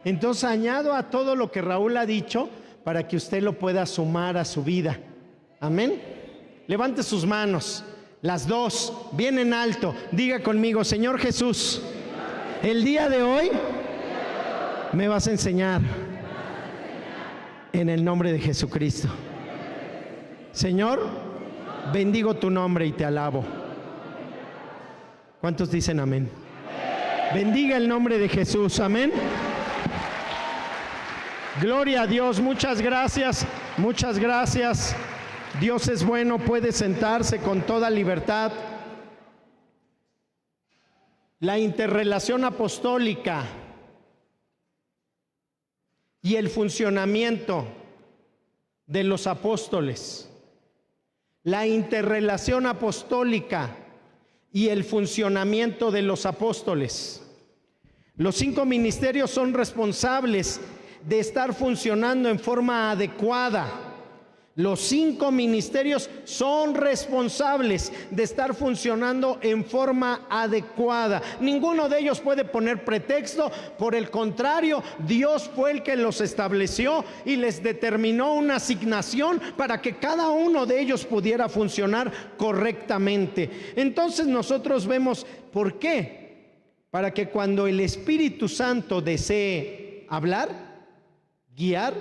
Entonces añado a todo lo que Raúl ha dicho para que usted lo pueda sumar a su vida. Amén. Levante sus manos, las dos, bien en alto. Diga conmigo: Señor Jesús, el día de hoy me vas a enseñar en el nombre de Jesucristo. Señor, bendigo tu nombre y te alabo. ¿Cuántos dicen amén? Bendiga el nombre de Jesús, amén. Gloria a Dios, muchas gracias, muchas gracias. Dios es bueno, puede sentarse con toda libertad. La interrelación apostólica y el funcionamiento de los apóstoles. La interrelación apostólica y el funcionamiento de los apóstoles. Los 5 ministerios son responsables de estar funcionando en forma adecuada. Los 5 ministerios son responsables de estar funcionando en forma adecuada. Ninguno de ellos puede poner pretexto. Por el contrario, Dios fue el que los estableció y les determinó una asignación para que cada uno de ellos pudiera funcionar correctamente. Entonces nosotros vemos por qué. Para que cuando el Espíritu Santo desee hablar, guiar,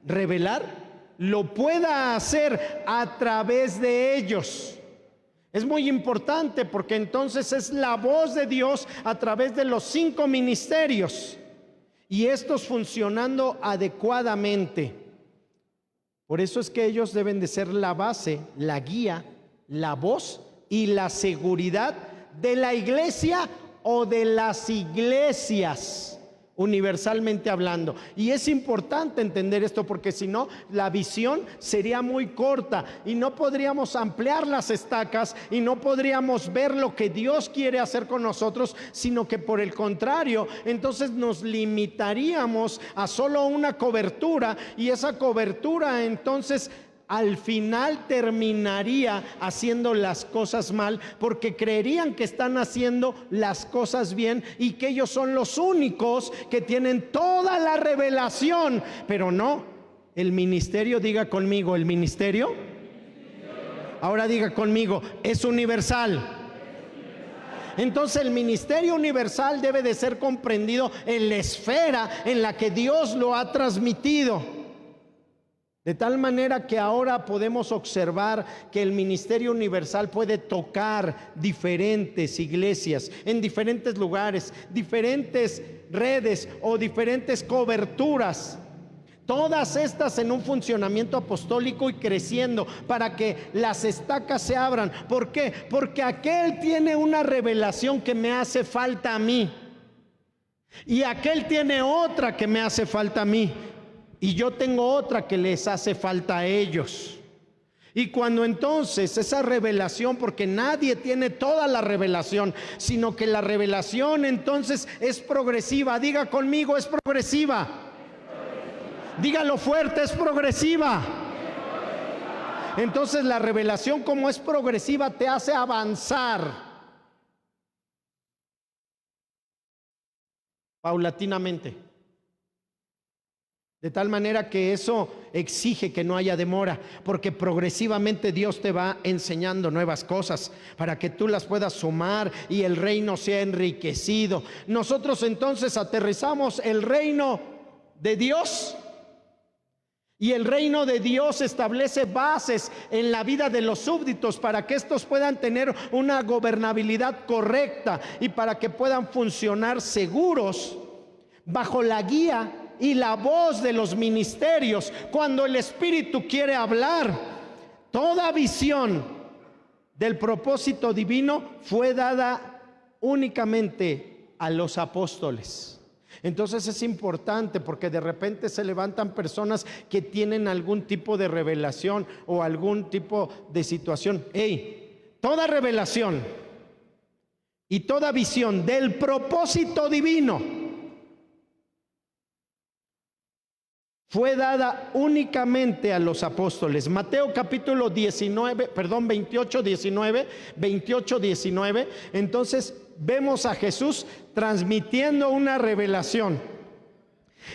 revelar, lo pueda hacer a través de ellos. Es muy importante porque entonces es la voz de Dios a través de los 5 ministerios y estos funcionando adecuadamente. Por eso es que ellos deben de ser la base, la guía, la voz y la seguridad de la iglesia o de las iglesias, universalmente hablando. Y es importante entender esto porque si no, la visión sería muy corta y no podríamos ampliar las estacas y no podríamos ver lo que Dios quiere hacer con nosotros, sino que por el contrario, entonces nos limitaríamos a solo una cobertura y esa cobertura entonces al final terminaría haciendo las cosas mal porque creerían que están haciendo las cosas bien y que ellos son los únicos que tienen toda la revelación. Pero no, el ministerio, diga conmigo, el ministerio. Ahora diga conmigo, es universal. Entonces el ministerio universal debe de ser comprendido en la esfera en la que Dios lo ha transmitido. De tal manera que ahora podemos observar que el ministerio universal puede tocar diferentes iglesias en diferentes lugares, diferentes redes o diferentes coberturas. Todas estas en un funcionamiento apostólico y creciendo para que las estacas se abran. ¿Por qué? Porque aquel tiene una revelación que me hace falta a mí y aquel tiene otra que me hace falta a mí. Y yo tengo otra que les hace falta a ellos. Y cuando entonces esa revelación, porque nadie tiene toda la revelación, sino que la revelación entonces es progresiva. Diga conmigo, es progresiva. Dígalo fuerte, es progresiva. Entonces la revelación, como es progresiva, te hace avanzar paulatinamente. De tal manera que eso exige que no haya demora, porque progresivamente Dios te va enseñando nuevas cosas para que tú las puedas sumar y el reino sea enriquecido. Nosotros entonces aterrizamos el reino de Dios y el reino de Dios establece bases en la vida de los súbditos para que estos puedan tener una gobernabilidad correcta y para que puedan funcionar seguros bajo la guía y la voz de los ministerios. Cuando el Espíritu quiere hablar, toda visión del propósito divino fue dada únicamente a los apóstoles. Entonces es importante porque de repente se levantan personas que tienen algún tipo de revelación o algún tipo de situación. Toda revelación y toda visión del propósito divino fue dada únicamente a los apóstoles. Mateo capítulo 28, 19. Entonces vemos a Jesús transmitiendo una revelación.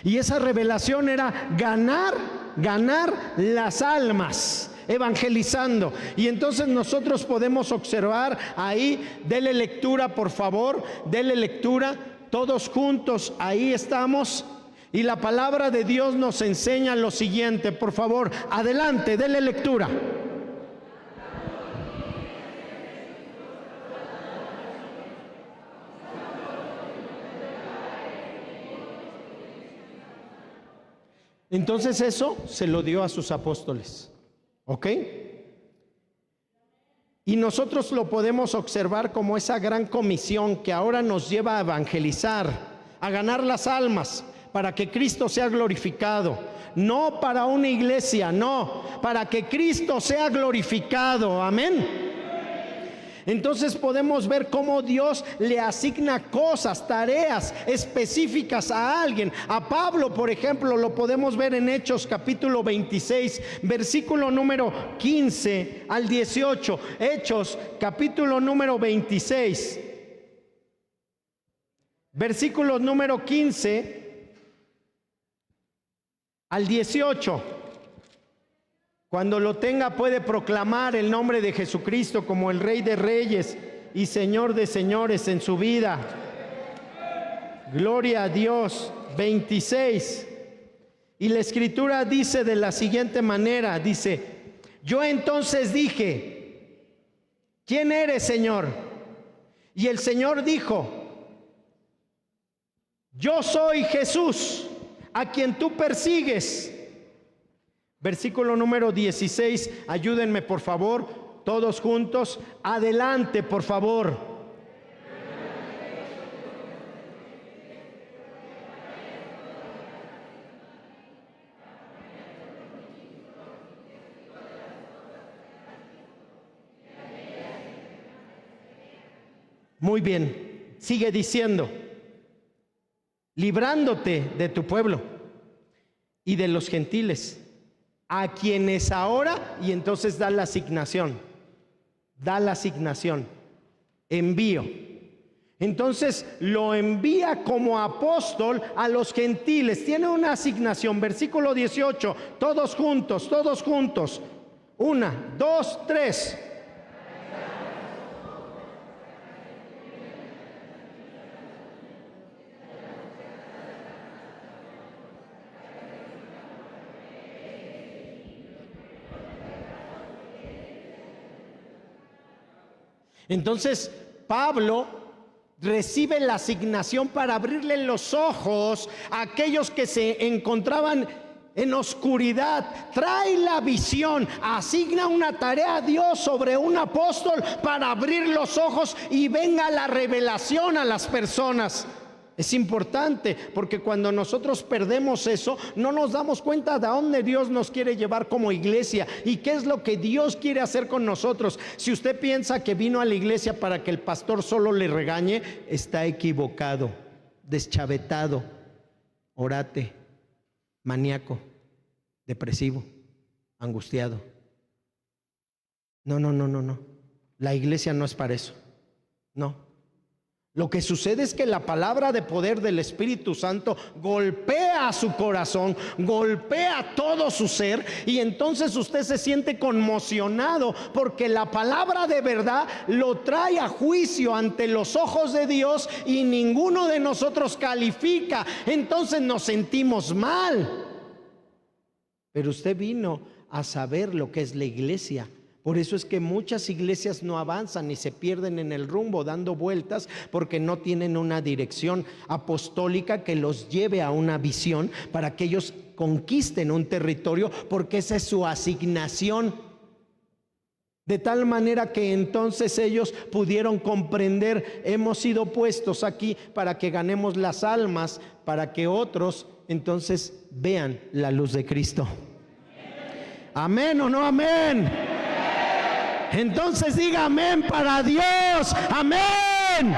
Y esa revelación era ganar las almas, evangelizando. Y entonces nosotros podemos observar ahí, dele lectura por favor, dele lectura, todos juntos, ahí estamos. Y la palabra de Dios nos enseña lo siguiente, por favor, adelante, dele lectura. Entonces eso se lo dio a sus apóstoles, ¿ok? Y nosotros lo podemos observar como esa gran comisión que ahora nos lleva a evangelizar, a ganar las almas, para que Cristo sea glorificado. No para una iglesia, no, para que Cristo sea glorificado, amén. Entonces podemos ver cómo Dios le asigna cosas, tareas específicas a alguien. A Pablo, por ejemplo, lo podemos ver en Hechos capítulo 26, versículo número 15 al 18. Hechos capítulo número 26, versículos número 15 al 18. Cuando lo tenga puede proclamar el nombre de Jesucristo como el Rey de Reyes y Señor de Señores en su vida. Gloria a Dios. 26. Y la Escritura dice de la siguiente manera, dice: yo entonces dije, ¿quién eres, Señor? Y el Señor dijo: yo soy Jesús, a quien tú persigues. Versículo número 16, ayúdenme por favor, todos juntos, adelante por favor. Muy bien, sigue diciendo: librándote de tu pueblo y de los gentiles, a quienes ahora, y entonces da la asignación, envío. Entonces lo envía como apóstol a los gentiles. Tiene una asignación, versículo 18, todos juntos, 1, 2, 3. Entonces Pablo recibe la asignación para abrirle los ojos a aquellos que se encontraban en oscuridad. Trae la visión, asigna una tarea a Dios sobre un apóstol para abrir los ojos y venga la revelación a las personas. Es importante porque cuando nosotros perdemos eso, no nos damos cuenta de a dónde Dios nos quiere llevar como iglesia y qué es lo que Dios quiere hacer con nosotros. Si usted piensa que vino a la iglesia para que el pastor solo le regañe, está equivocado, deschavetado, orate, maníaco, depresivo, angustiado. No. La iglesia no es para eso. No. Lo que sucede es que la palabra de poder del Espíritu Santo golpea a su corazón, golpea todo su ser, y entonces usted se siente conmocionado porque la palabra de verdad lo trae a juicio ante los ojos de Dios y ninguno de nosotros califica. Entonces nos sentimos mal. Pero usted vino a saber lo que es la iglesia. Por eso es que muchas iglesias no avanzan y se pierden en el rumbo dando vueltas porque no tienen una dirección apostólica que los lleve a una visión para que ellos conquisten un territorio, porque esa es su asignación. De tal manera que entonces ellos pudieron comprender: hemos sido puestos aquí para que ganemos las almas, para que otros entonces vean la luz de Cristo. ¿Amén o no amén? Entonces diga amén para Dios, amén.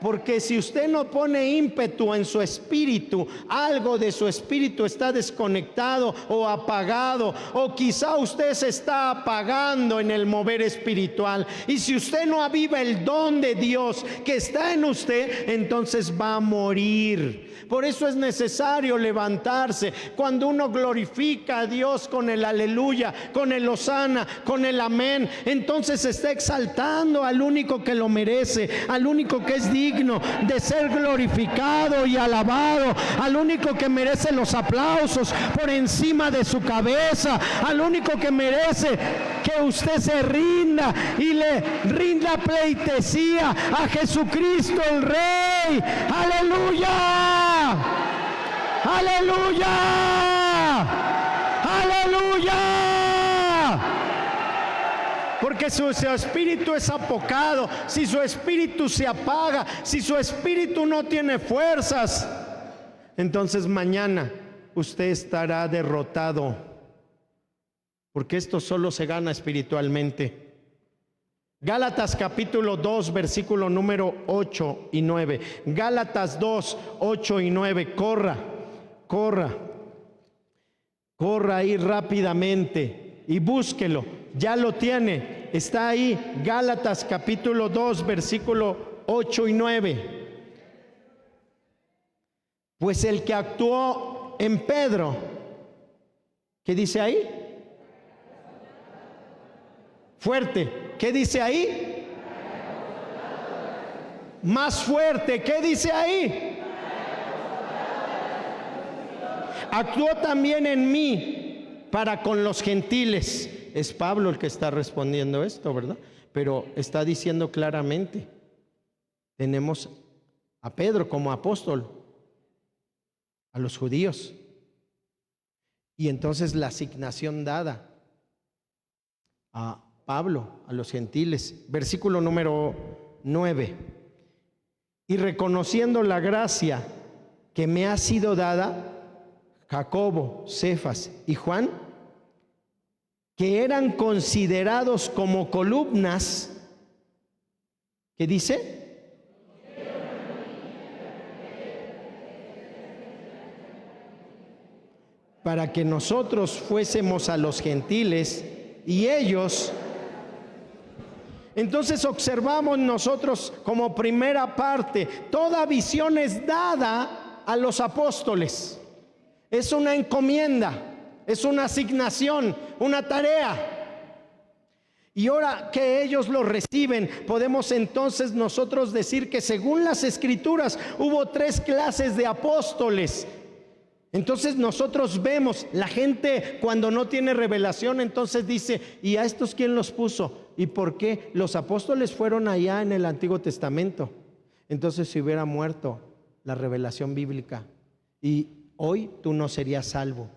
porque si usted no pone ímpetu en su espíritu, algo de su espíritu está desconectado o apagado, o quizá usted se está apagando en el mover espiritual. Y si usted no aviva el don de Dios que está en usted, entonces va a morir. Por eso es necesario levantarse. Cuando uno glorifica a Dios con el aleluya, con el hosana, con el amén, entonces está exaltando al único que lo merece, al único que es digno de ser glorificado y alabado, al único que merece los aplausos por encima de su cabeza, al único que merece que usted se rinda y le rinda pleitesía a Jesucristo el Rey. ¡Aleluya! ¡Aleluya! ¡Aleluya! Porque si su espíritu es apocado, si su espíritu se apaga, si su espíritu no tiene fuerzas, entonces mañana usted estará derrotado, porque esto solo se gana espiritualmente. Gálatas capítulo 2, versículo número 8 y 9. Gálatas 2, 8 y 9. Corra ahí rápidamente y búsquelo. Ya lo tiene, está ahí. Gálatas capítulo 2, versículo 8 y 9. Pues el que actuó en Pedro, ¿qué dice ahí? Fuerte. ¿Qué dice ahí? Más fuerte. ¿Qué dice ahí? Actuó también en mí para con los gentiles. Es Pablo el que está respondiendo esto, ¿verdad? Pero está diciendo claramente, tenemos a Pedro como apóstol a los judíos, y entonces la asignación dada a Pablo a los gentiles. Versículo número 9. Y reconociendo la gracia que me ha sido dada, Jacobo, Cefas y Juan, que eran considerados como columnas, ¿qué dice? Para que nosotros fuésemos a los gentiles y ellos. Entonces observamos nosotros como primera parte, toda visión es dada a los apóstoles. Es una encomienda, es una asignación, una tarea. Y ahora que ellos lo reciben, podemos entonces nosotros decir que según las Escrituras hubo 3 clases de apóstoles. Entonces nosotros vemos, la gente cuando no tiene revelación, entonces dice, ¿y a estos quién los puso? ¿Y por qué? Los apóstoles fueron allá en el Antiguo Testamento. Entonces si hubiera muerto la revelación bíblica, y hoy tú no serías salvo,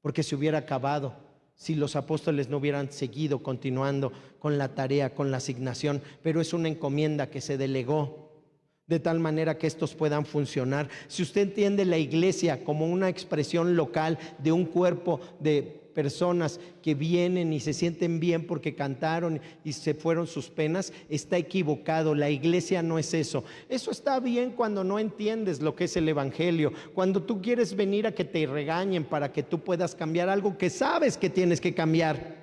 porque se hubiera acabado si los apóstoles no hubieran seguido continuando con la tarea, con la asignación. Pero es una encomienda que se delegó de tal manera que estos puedan funcionar. Si usted entiende la iglesia como una expresión local de un cuerpo de personas que vienen y se sienten bien porque cantaron y se fueron sus penas, está equivocado. La iglesia no es eso. Eso está bien cuando no entiendes lo que es el evangelio, cuando tú quieres venir a que te regañen para que tú puedas cambiar algo que sabes que tienes que cambiar.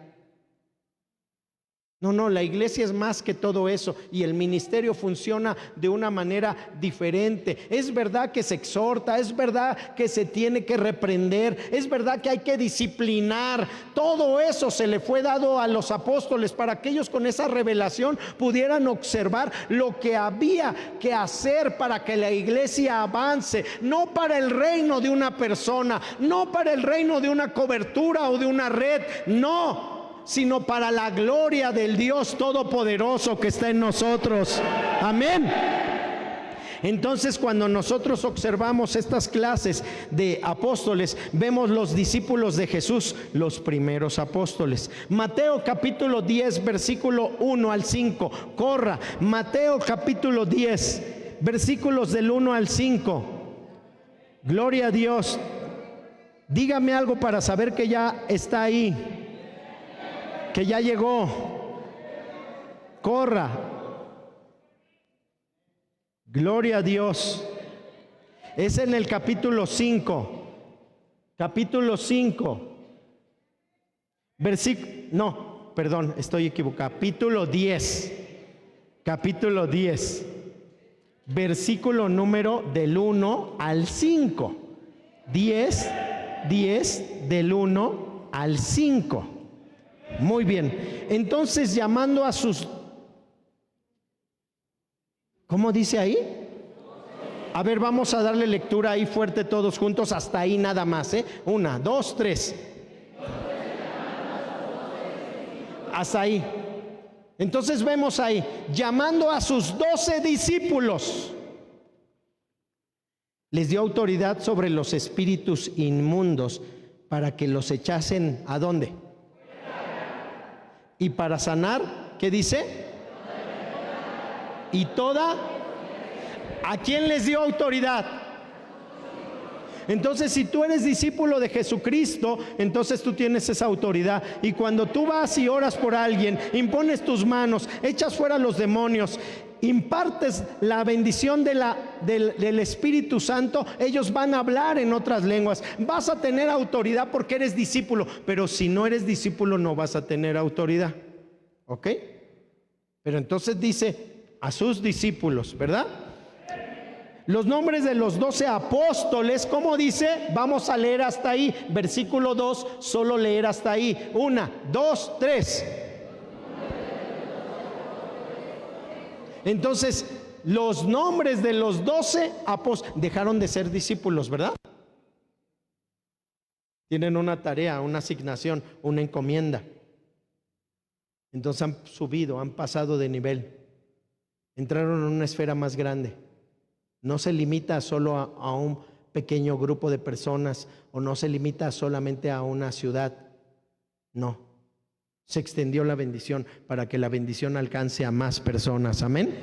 No, la iglesia es más que todo eso, y el ministerio funciona de una manera diferente. Es verdad que se exhorta, es verdad que se tiene que reprender, es verdad que hay que disciplinar. Todo eso se le fue dado a los apóstoles para que ellos con esa revelación pudieran observar lo que había que hacer para que la iglesia avance, no para el reino de una persona, no para el reino de una cobertura o de una red, no, sino para la gloria del Dios Todopoderoso que está en nosotros. Amén. Entonces, cuando nosotros observamos estas clases de apóstoles, vemos los discípulos de Jesús, los primeros apóstoles. Mateo capítulo 10, versículo 1 al 5. Corra, Mateo capítulo 10, versículos del 1 al 5. Gloria a Dios. Dígame algo para saber que ya está ahí, que ya llegó. Corra. Gloria a Dios. Es en el capítulo 5. Capítulo 5. No, perdón, estoy equivocado. Capítulo 10. Capítulo 10. Versículo número del 1 al 5. 10 del 1 al 5. Muy bien. Entonces, llamando a sus... ¿Cómo dice ahí? A ver, vamos a darle lectura ahí fuerte todos juntos, hasta ahí nada más, 1, 2, 3. Hasta ahí. Entonces vemos ahí, llamando a sus 12 discípulos, les dio autoridad sobre los espíritus inmundos para que los echasen ¿a dónde? Y para sanar, ¿qué dice? Y toda... ¿A quién les dio autoridad? Entonces, si tú eres discípulo de Jesucristo, entonces tú tienes esa autoridad. Y cuando tú vas y oras por alguien, impones tus manos, echas fuera los demonios, impartes la bendición del Espíritu Santo, ellos van a hablar en otras lenguas. Vas a tener autoridad porque eres discípulo, pero si no eres discípulo no vas a tener autoridad. ¿Ok? Pero entonces dice a sus discípulos, ¿verdad? Los nombres de los 12 apóstoles, ¿cómo dice? Vamos a leer hasta ahí, versículo 2, solo leer hasta ahí. 1, 2, 3. Entonces, los nombres de los 12 apóstoles dejaron de ser discípulos, ¿verdad? Tienen una tarea, una asignación, una encomienda. Entonces han subido, han pasado de nivel, entraron en una esfera más grande. No se limita solo a un pequeño grupo de personas, o no se limita solamente a una ciudad. No, se extendió la bendición para que la bendición alcance a más personas. Amén.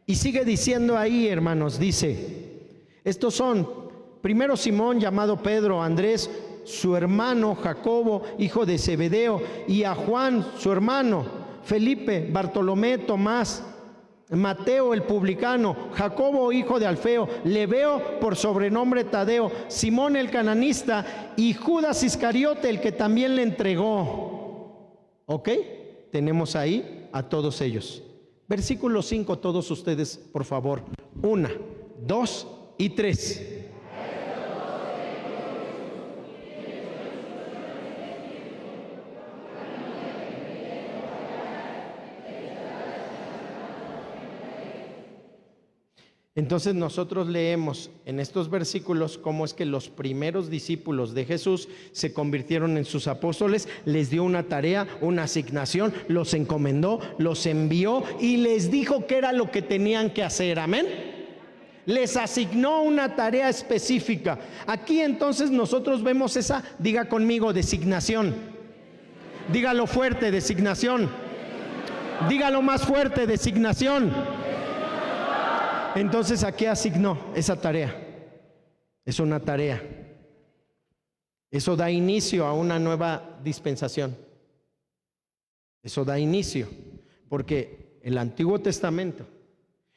Y sigue diciendo ahí, hermanos, dice, estos son, primero Simón, llamado Pedro, Andrés, su hermano, Jacobo, hijo de Zebedeo, y a Juan, su hermano, Felipe, Bartolomé, Tomás, Mateo el publicano, Jacobo hijo de Alfeo, Lebeo por sobrenombre Tadeo, Simón el cananista y Judas Iscariote el que también le entregó. ¿Ok? Tenemos ahí a todos ellos. Versículo 5, todos ustedes por favor. 1, 2 y 3. Entonces nosotros leemos en estos versículos cómo es que los primeros discípulos de Jesús se convirtieron en sus apóstoles, les dio una tarea, una asignación, los encomendó, los envió y les dijo qué era lo que tenían que hacer. Amén. Les asignó una tarea específica. Aquí entonces nosotros vemos esa, diga conmigo, designación. Dígalo fuerte, designación. Dígalo más fuerte, designación. Entonces, ¿a qué asignó esa tarea? Es una tarea. Eso da inicio a una nueva dispensación. Eso da inicio, porque el Antiguo Testamento,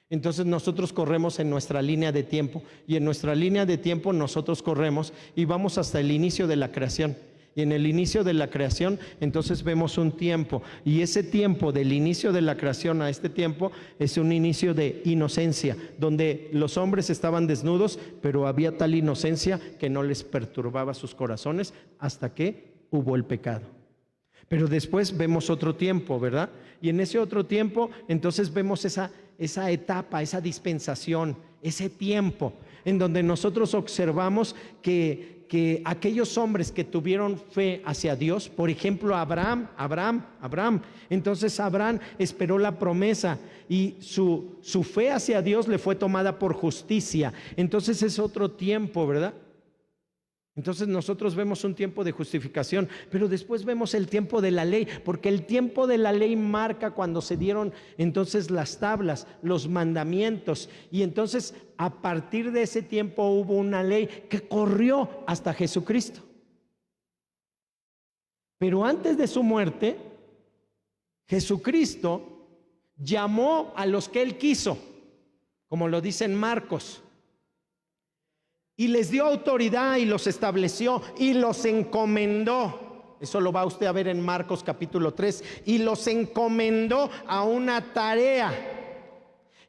entonces nosotros corremos en nuestra línea de tiempo, y en nuestra línea de tiempo nosotros corremos y vamos hasta el inicio de la creación. Y en el inicio de la creación, entonces vemos un tiempo, y ese tiempo del inicio de la creación a este tiempo es un inicio de inocencia, donde los hombres estaban desnudos, pero había tal inocencia que no les perturbaba sus corazones hasta que hubo el pecado. Pero después vemos otro tiempo, ¿verdad? Y en ese otro tiempo, entonces vemos esa etapa, esa dispensación, ese tiempo en donde nosotros observamos que aquellos hombres que tuvieron fe hacia Dios, por ejemplo Abraham, entonces Abraham esperó la promesa y su fe hacia Dios le fue tomada por justicia. Entonces es otro tiempo, ¿verdad? Entonces nosotros vemos un tiempo de justificación, pero después vemos el tiempo de la ley, porque el tiempo de la ley marca cuando se dieron entonces las tablas, los mandamientos, y entonces a partir de ese tiempo hubo una ley que corrió hasta Jesucristo. Pero antes de su muerte, Jesucristo llamó a los que Él quiso. como lo dice en Marcos. Y les dio autoridad y los estableció y los encomendó. Eso lo va usted a ver en Marcos capítulo 3. Y los encomendó a una tarea.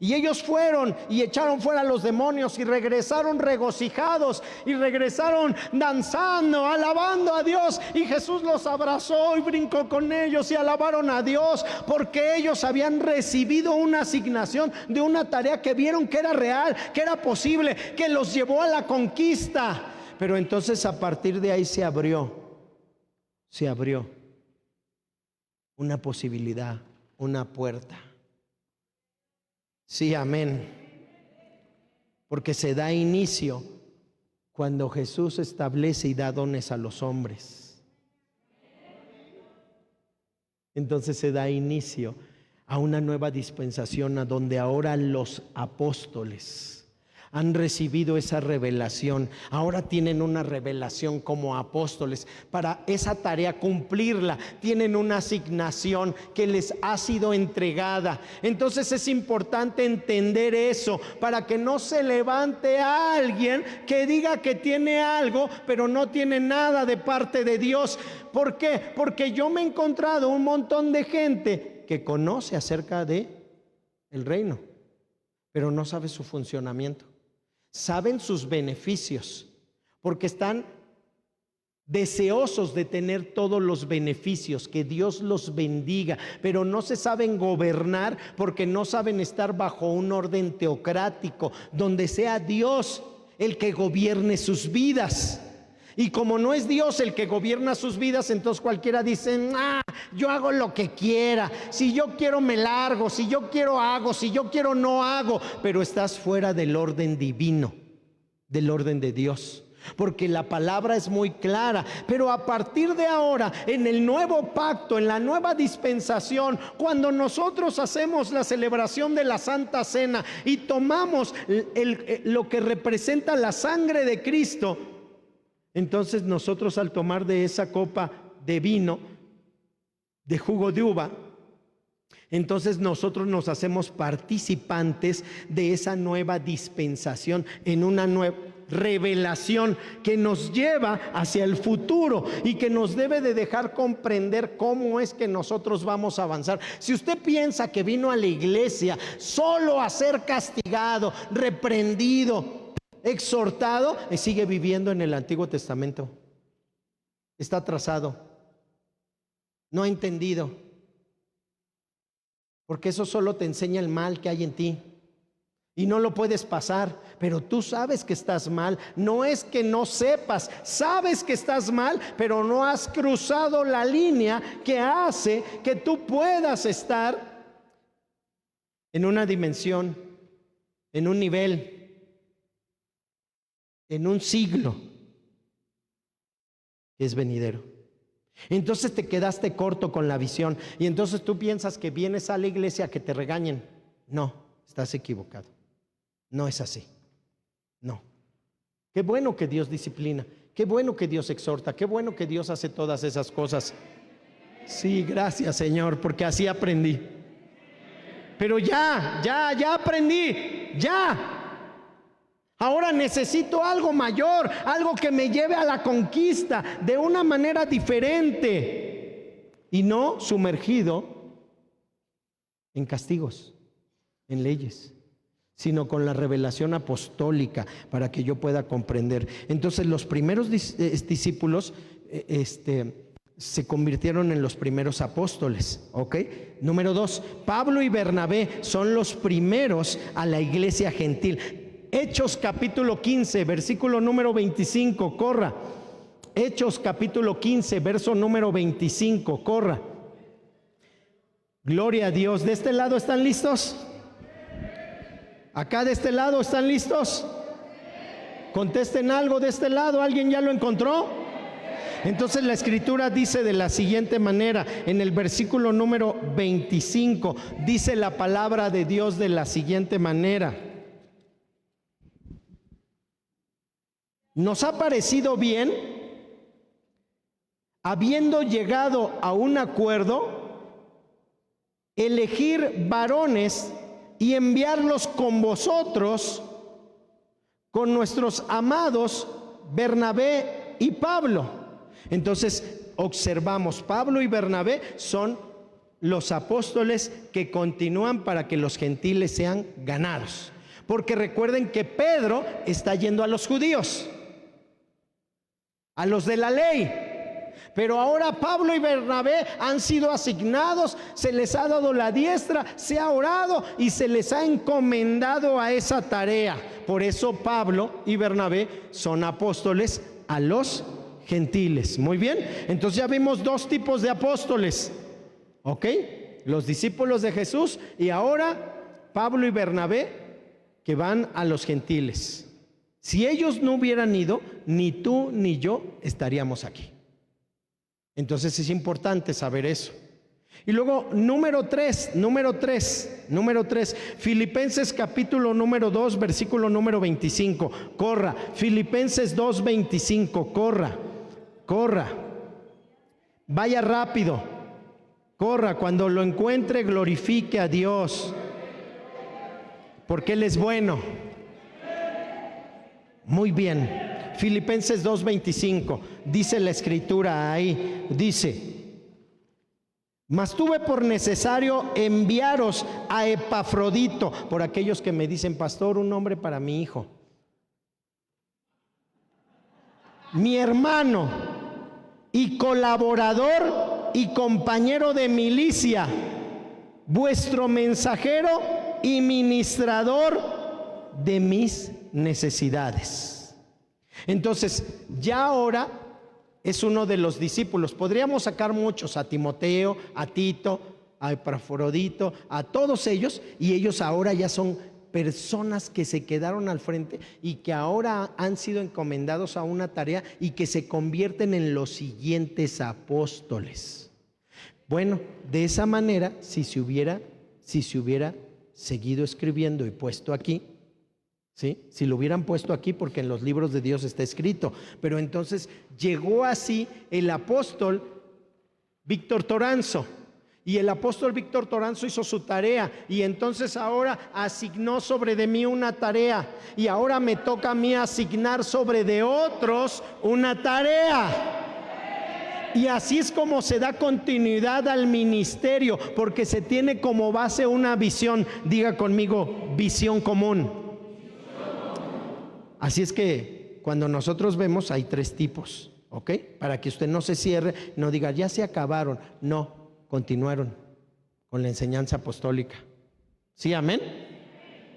Y ellos fueron y echaron fuera a los demonios y regresaron regocijados y regresaron danzando, alabando a Dios. Y Jesús los abrazó y brincó con ellos y alabaron a Dios porque ellos habían recibido una asignación de una tarea que vieron que era real, que era posible, que los llevó a la conquista. Pero entonces a partir de ahí se abrió una posibilidad, una puerta. Sí, amén. Porque se da inicio cuando Jesús establece y da dones a los hombres. Entonces se da inicio a una nueva dispensación, a donde ahora los apóstoles han recibido esa revelación. Ahora tienen una revelación como apóstoles. Para esa tarea cumplirla, tienen una asignación que les ha sido entregada. Entonces es importante entender eso, para que no se levante a alguien que diga que tiene algo, pero no tiene nada de parte de Dios. ¿Por qué? Porque yo me he encontrado un montón de gente que conoce acerca de el reino, pero no sabe su funcionamiento. Saben sus beneficios porque están deseosos de tener todos los beneficios, que Dios los bendiga, pero no se saben gobernar porque no saben estar bajo un orden teocrático donde sea Dios el que gobierne sus vidas. Y como no es Dios el que gobierna sus vidas, entonces cualquiera dice: yo hago lo que quiera, si yo quiero me largo, si yo quiero hago, si yo quiero no hago. Pero estás fuera del orden divino, del orden de Dios, porque la palabra es muy clara. Pero a partir de ahora, en el nuevo pacto, en la nueva dispensación, cuando nosotros hacemos la celebración de la Santa Cena y tomamos lo que representa la sangre de Cristo, entonces nosotros, al tomar de esa copa de vino, de jugo de uva, entonces nosotros nos hacemos participantes de esa nueva dispensación, en una nueva revelación que nos lleva hacia el futuro y que nos debe de dejar comprender cómo es que nosotros vamos a avanzar. Si usted piensa que vino a la iglesia solo a ser castigado, reprendido, exhortado, sigue viviendo en el Antiguo Testamento. Está atrasado, no ha entendido, porque eso solo te enseña el mal que hay en ti y no lo puedes pasar. Pero tú sabes que estás mal. No es que no sepas, sabes que estás mal, pero no has cruzado la línea que hace que tú puedas estar en una dimensión, en un nivel, en un siglo que es venidero. Entonces te quedaste corto con la visión y entonces tú piensas que vienes a la iglesia a que te regañen. No, estás equivocado. No es así. No. Qué bueno que Dios disciplina, qué bueno que Dios exhorta, qué bueno que Dios hace todas esas cosas. Sí, gracias, Señor, porque así aprendí. Pero ya aprendí, ya. Ahora necesito algo mayor, algo que me lleve a la conquista de una manera diferente y no sumergido en castigos, en leyes, sino con la revelación apostólica para que yo pueda comprender. Entonces los primeros discípulos se convirtieron en los primeros apóstoles, ¿ok? Número 2, Pablo y Bernabé son los primeros a la iglesia gentil. Hechos capítulo 15, versículo número 25, corra. Hechos capítulo 15, verso número 25, corra. Gloria a Dios. ¿De este lado están listos? ¿Acá de este lado están listos? Contesten algo de este lado. ¿Alguien ya lo encontró? Entonces la escritura dice de la siguiente manera, en el versículo número 25, dice la palabra de Dios de la siguiente manera: nos ha parecido bien, habiendo llegado a un acuerdo, elegir varones y enviarlos con vosotros, con nuestros amados Bernabé y Pablo. Entonces observamos, Pablo y Bernabé son los apóstoles que continúan para que los gentiles sean ganados. Porque recuerden que Pedro está yendo a los judíos, a los de la ley. Pero ahora Pablo y Bernabé han sido asignados, se les ha dado la diestra, se ha orado y se les ha encomendado a esa tarea. Por eso Pablo y Bernabé son apóstoles a los gentiles. Muy bien, entonces ya vimos dos tipos de apóstoles, ¿ok? Los discípulos de Jesús y ahora Pablo y Bernabé que van a los gentiles. Si ellos no hubieran ido, ni tú ni yo estaríamos aquí. Entonces es importante saber eso. Y luego número 3, Filipenses capítulo número 2, versículo número 25. Corra, Filipenses 2, 25, corra. Vaya rápido, corra, cuando lo encuentre glorifique a Dios, porque Él es bueno. Muy bien. Filipenses 2:25, dice la escritura ahí, dice: mas tuve por necesario enviaros a Epafrodito. Por aquellos que me dicen, pastor, un nombre para mi hijo. Mi hermano y colaborador y compañero de milicia, vuestro mensajero y ministrador de mis necesidades. Entonces, ya ahora es uno de los discípulos. Podríamos sacar muchos, a Timoteo, a Tito, a Epafrodito, a todos ellos, y ellos ahora ya son personas que se quedaron al frente y que ahora han sido encomendados a una tarea y que se convierten en los siguientes apóstoles. Bueno, de esa manera, si se hubiera seguido escribiendo y puesto aquí, ¿sí? Si lo hubieran puesto aquí, porque en los libros de Dios está escrito, pero entonces llegó así el apóstol Víctor Toranzo, y el apóstol Víctor Toranzo hizo su tarea, y entonces ahora asignó sobre de mí una tarea, y ahora me toca a mí asignar sobre de otros una tarea. Y así es como se da continuidad al ministerio, porque se tiene como base una visión. Diga conmigo, visión común. Así es que cuando nosotros vemos, hay 3 tipos, ¿ok? Para que usted no se cierre, no diga, ya se acabaron. No, continuaron con la enseñanza apostólica. ¿Sí, amén?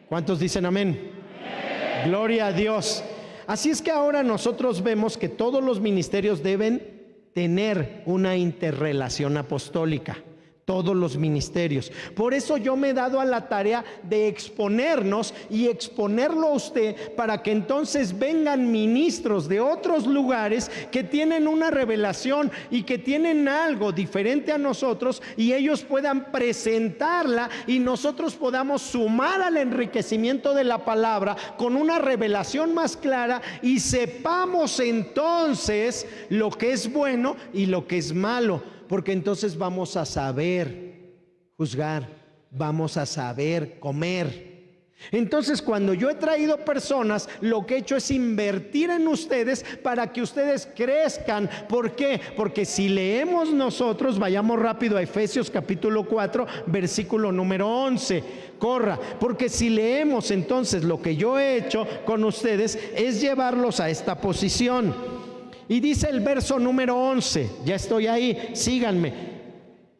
¿Cuántos dicen amén? Amén. Gloria a Dios. Así es que ahora nosotros vemos que todos los ministerios deben tener una interrelación apostólica. Todos los ministerios. Por eso yo me he dado a la tarea de exponernos y exponerlo a usted, para que entonces vengan ministros de otros lugares que tienen una revelación y que tienen algo diferente a nosotros, y ellos puedan presentarla y nosotros podamos sumar al enriquecimiento de la palabra con una revelación más clara, y sepamos entonces lo que es bueno y lo que es malo. Porque entonces vamos a saber juzgar, vamos a saber comer. Entonces, cuando yo he traído personas, lo que he hecho es invertir en ustedes para que ustedes crezcan. ¿Por qué? Porque si leemos nosotros, vayamos rápido a Efesios capítulo 4, versículo número 11. Corra, porque si leemos, entonces lo que yo he hecho con ustedes es llevarlos a esta posición. Y dice el verso número 11, ya estoy ahí, síganme.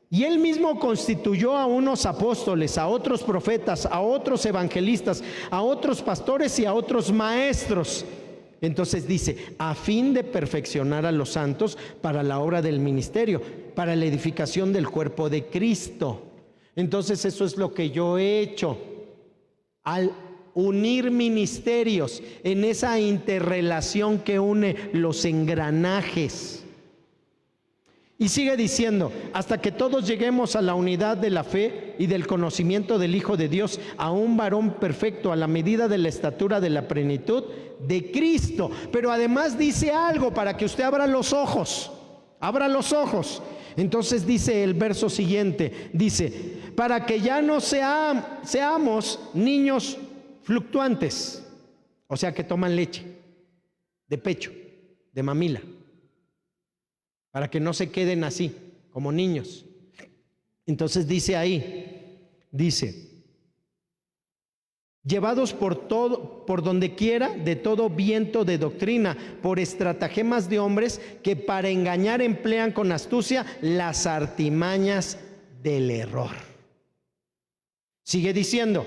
Y él mismo constituyó a unos apóstoles, a otros profetas, a otros evangelistas, a otros pastores y a otros maestros. Entonces dice, a fin de perfeccionar a los santos para la obra del ministerio, para la edificación del cuerpo de Cristo. Entonces eso es lo que yo he hecho al unir ministerios en esa interrelación que une los engranajes. Y sigue diciendo, hasta que todos lleguemos a la unidad de la fe y del conocimiento del Hijo de Dios, a un varón perfecto, a la medida de la estatura de la plenitud de Cristo. Pero además dice algo para que usted abra los ojos. Entonces dice el verso siguiente, dice, para que ya no seamos niños fluctuantes, o sea que toman leche de pecho, de mamila, para que no se queden así, como niños. Entonces dice ahí, dice, llevados por donde quiera de todo viento de doctrina, por estratagemas de hombres que para engañar emplean con astucia las artimañas del error. Sigue diciendo,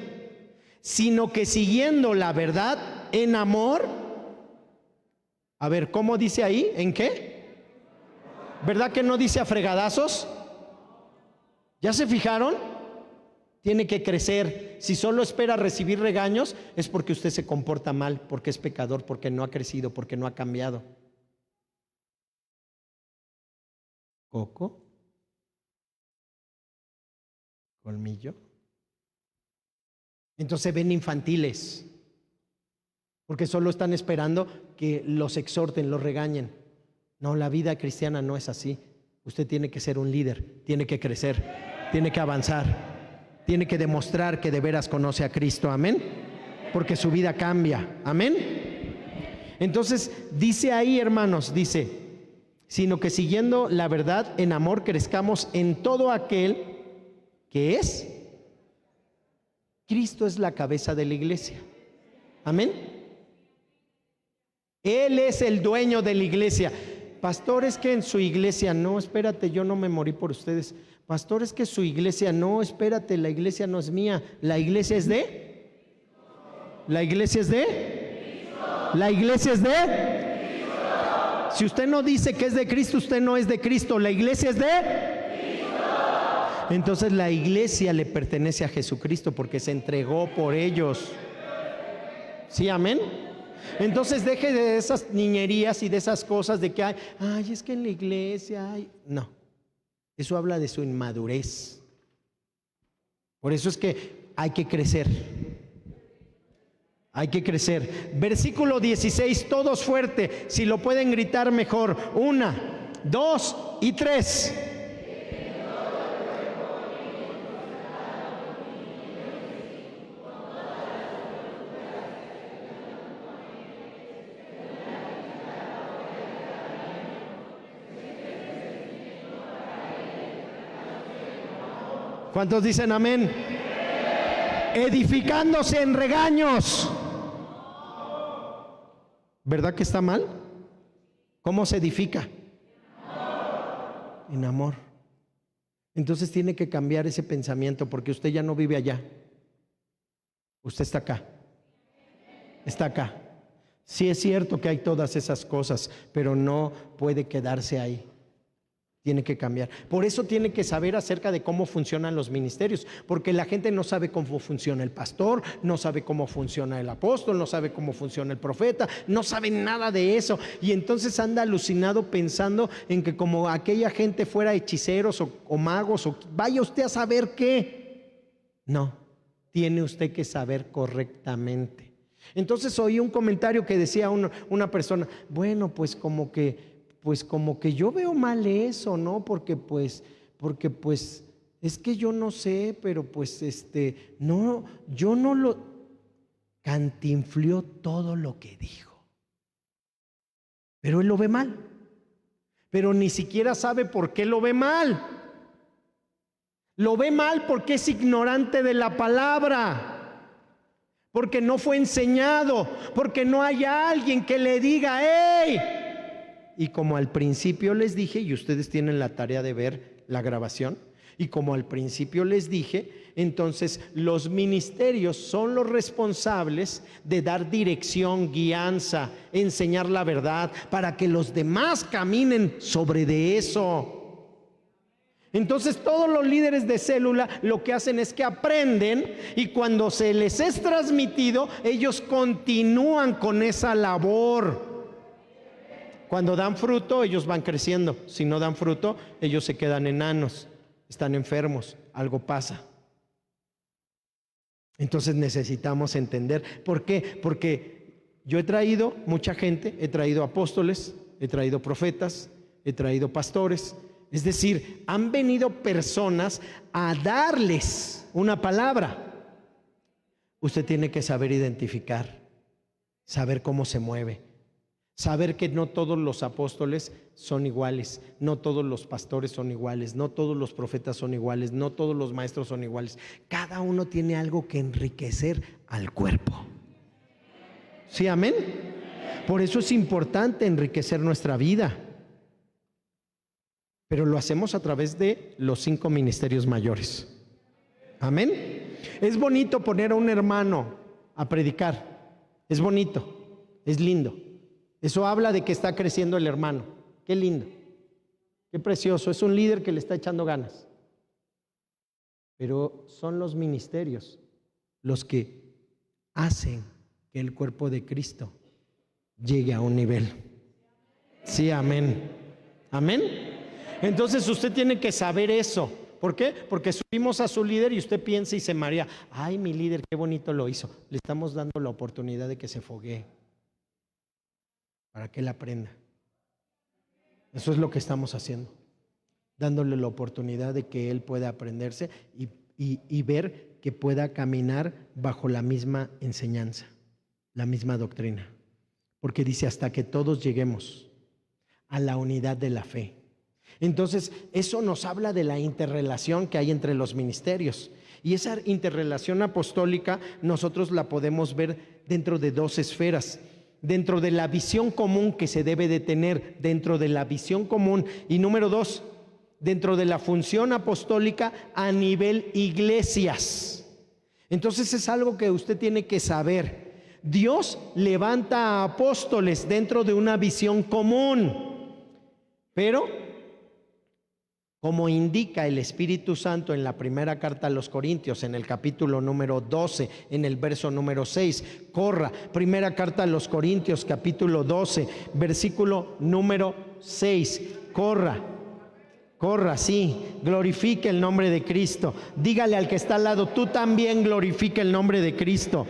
sino que siguiendo la verdad en amor. A ver, ¿cómo dice ahí? ¿En qué? ¿Verdad que no dice a fregadazos? ¿Ya se fijaron? Tiene que crecer. Si solo espera recibir regaños, es porque usted se comporta mal, porque es pecador, porque no ha crecido, porque no ha cambiado. Coco, colmillo. Entonces ven infantiles, porque solo están esperando que los exhorten, los regañen. No, la vida cristiana no es así. Usted tiene que ser un líder, tiene que crecer, tiene que avanzar, tiene que demostrar que de veras conoce a Cristo, amén, porque su vida cambia, amén. Entonces dice ahí, hermanos, dice, sino que siguiendo la verdad en amor crezcamos en todo aquel que es Cristo, es la cabeza de la iglesia, amén. Él es el dueño de la iglesia. Pastor, es que en su iglesia, no, espérate, yo no me morí por ustedes. Pastor, es que su iglesia, no, espérate, la iglesia no es mía. La iglesia es de... ¿La iglesia es de? ¿La iglesia es de? Si usted no dice que es de Cristo, usted no es de Cristo. ¿La iglesia es de? Entonces la iglesia le pertenece a Jesucristo porque se entregó por ellos. ¿Sí, amén? Entonces deje de esas niñerías y de esas cosas de que hay, ay, es que en la iglesia hay. No, eso habla de su inmadurez. Por eso es que hay que crecer. Hay que crecer. Versículo 16, todos fuerte. Si lo pueden gritar mejor. 1, 2 y 3. ¿Cuántos dicen amén? Edificándose en regaños. ¿Verdad que está mal? ¿Cómo se edifica? En amor. Entonces tiene que cambiar ese pensamiento porque usted ya no vive allá. Usted está acá. Está acá. Sí es cierto que hay todas esas cosas, pero no puede quedarse ahí. Tiene que cambiar. Por eso tiene que saber acerca de cómo funcionan los ministerios, porque la gente no sabe cómo funciona el pastor, no sabe cómo funciona el apóstol, no sabe cómo funciona el profeta, no sabe nada de eso, y entonces anda alucinado pensando en que como aquella gente fuera hechiceros o magos, o vaya usted a saber qué. No, tiene usted que saber correctamente. Entonces oí un comentario que decía una persona, bueno, pues como que yo veo mal eso, ¿no? Porque pues es que yo no sé, pero pues no, yo no lo cantinflió todo lo que dijo. Pero él lo ve mal. Pero ni siquiera sabe por qué lo ve mal. Lo ve mal porque es ignorante de la palabra. Porque no fue enseñado, porque no hay alguien que le diga, ¡hey! Y como al principio les dije, y ustedes tienen la tarea de ver la grabación, y como al principio les dije, entonces los ministerios son los responsables de dar dirección, guianza, enseñar la verdad, para que los demás caminen sobre de eso. Entonces todos los líderes de célula lo que hacen es que aprenden, y cuando se les es transmitido, ellos continúan con esa labor. Cuando dan fruto, ellos van creciendo. Si no dan fruto, ellos se quedan enanos, están enfermos, algo pasa. Entonces necesitamos entender. ¿Por qué? Porque yo he traído mucha gente, he traído apóstoles, he traído profetas, he traído pastores, Es decir, han venido personas a darles una palabra. Usted tiene que saber identificar, saber cómo se mueve, saber que no todos los apóstoles son iguales, no todos los pastores son iguales, no todos los profetas son iguales, no todos los maestros son iguales. Cada uno tiene algo que enriquecer al cuerpo. ¿Sí, amén? Por eso es importante enriquecer nuestra vida. Pero lo hacemos a través de los 5 ministerios mayores. Amén. Es bonito poner a un hermano a predicar. Es bonito, es lindo. Eso habla de que está creciendo el hermano. Qué lindo, qué precioso. Es un líder que le está echando ganas. Pero son los ministerios los que hacen que el cuerpo de Cristo llegue a un nivel. Sí, amén. Amén. Entonces usted tiene que saber eso. ¿Por qué? Porque subimos a su líder y usted piensa y se marea. Ay, mi líder, qué bonito lo hizo. Le estamos dando la oportunidad de que se foguee para que él aprenda. Eso es lo que estamos haciendo, dándole la oportunidad de que él pueda aprenderse y ver que pueda caminar bajo la misma enseñanza, la misma doctrina. Porque dice hasta que todos lleguemos a la unidad de la fe. Entonces, eso nos habla de la interrelación que hay entre los ministerios. Y esa interrelación apostólica nosotros la podemos ver dentro de 2 esferas. Dentro de la visión común que se debe de tener, dentro de la visión común. Y número 2, dentro de la función apostólica a nivel iglesias. Entonces es algo que usted tiene que saber. Dios levanta a apóstoles dentro de una visión común, pero como indica el Espíritu Santo en la primera carta a los Corintios, en el capítulo número 12, en el verso número 6, corra, primera carta a los Corintios, capítulo 12, versículo número 6, corra, sí, glorifique el nombre de Cristo. Dígale al que está al lado, tú también glorifica el nombre de Cristo.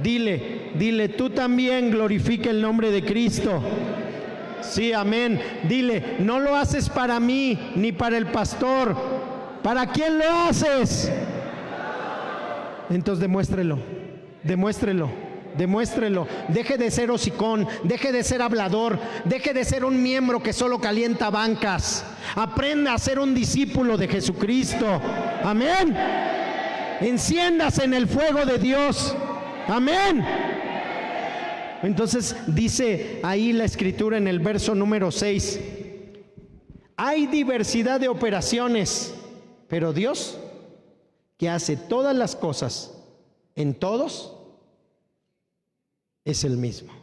Dile, tú también glorifica el nombre de Cristo. Sí, amén. Dile, no lo haces para mí ni para el pastor. ¿Para quién lo haces? Entonces demuéstrelo. Deje de ser hocicón, deje de ser hablador, deje de ser un miembro que solo calienta bancas. Aprenda a ser un discípulo de Jesucristo. Amén. Enciéndase en el fuego de Dios. Amén. Entonces dice ahí la escritura en el verso número 6, hay diversidad de operaciones, pero Dios, que hace todas las cosas en todos, es el mismo.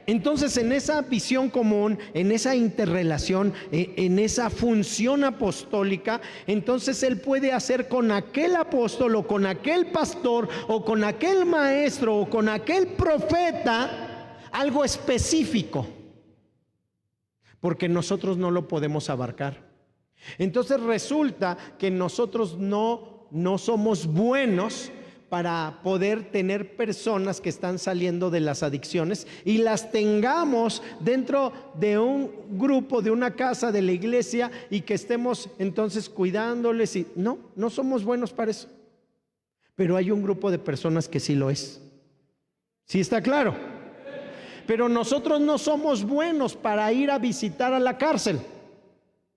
Entonces en esa visión común, en esa interrelación, en esa función apostólica, entonces él puede hacer con aquel apóstol o con aquel pastor o con aquel maestro o con aquel profeta algo específico, porque nosotros no lo podemos abarcar. Entonces resulta que nosotros no somos buenos para poder tener personas que están saliendo de las adicciones y las tengamos dentro de un grupo, de una casa, de la iglesia, y que estemos entonces cuidándoles. Y no somos buenos para eso. Pero hay un grupo de personas que sí lo es. ¿Sí está claro? Pero nosotros no somos buenos para ir a visitar a la cárcel.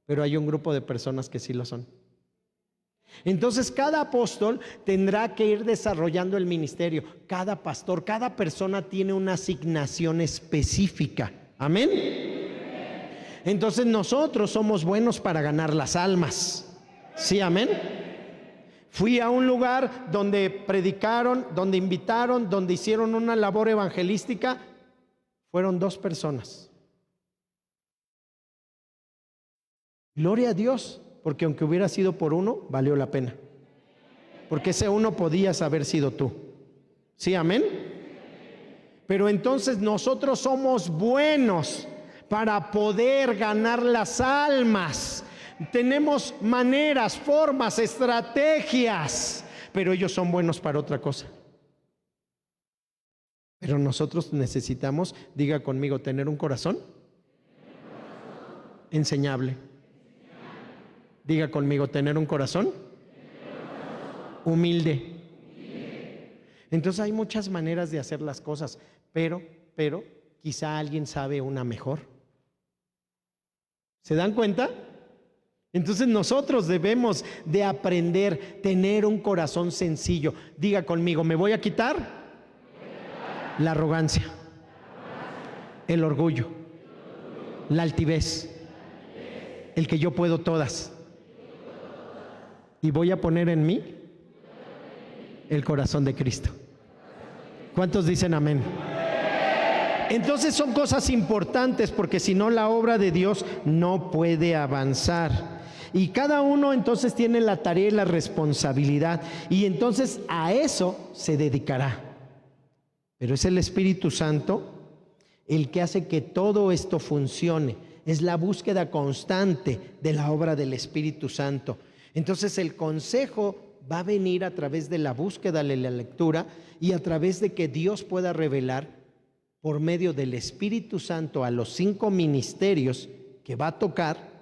Pero hay un grupo de personas que sí lo son. Entonces cada apóstol tendrá que ir desarrollando el ministerio. Cada pastor, cada persona tiene una asignación específica. Amén. Entonces nosotros somos buenos para ganar las almas. Sí, amén. Fui a un lugar donde predicaron, donde invitaron, donde hicieron una labor evangelística. Fueron 2 personas. Gloria a Dios. Porque aunque hubiera sido por uno, valió la pena. Porque ese uno podías haber sido tú. ¿Sí, amén? Pero entonces nosotros somos buenos para poder ganar las almas. Tenemos maneras, formas, estrategias, pero ellos son buenos para otra cosa. Pero nosotros necesitamos, diga conmigo, tener un corazón enseñable. Diga conmigo, tener un corazón humilde. Entonces hay muchas maneras de hacer las cosas, pero quizá alguien sabe una mejor. ¿Se dan cuenta? Entonces nosotros debemos de aprender, tener un corazón sencillo. Diga conmigo, me voy a quitar la arrogancia, el orgullo, la altivez, el que yo puedo todas. Y voy a poner en mí el corazón de Cristo. ¿Cuántos dicen amén? Entonces son cosas importantes, porque si no, la obra de Dios no puede avanzar. Y cada uno entonces tiene la tarea y la responsabilidad, y entonces a eso se dedicará. Pero es el Espíritu Santo el que hace que todo esto funcione. Es la búsqueda constante de la obra del Espíritu Santo. Entonces el consejo va a venir a través de la búsqueda de la lectura y a través de que Dios pueda revelar por medio del Espíritu Santo a los 5 ministerios que va a tocar,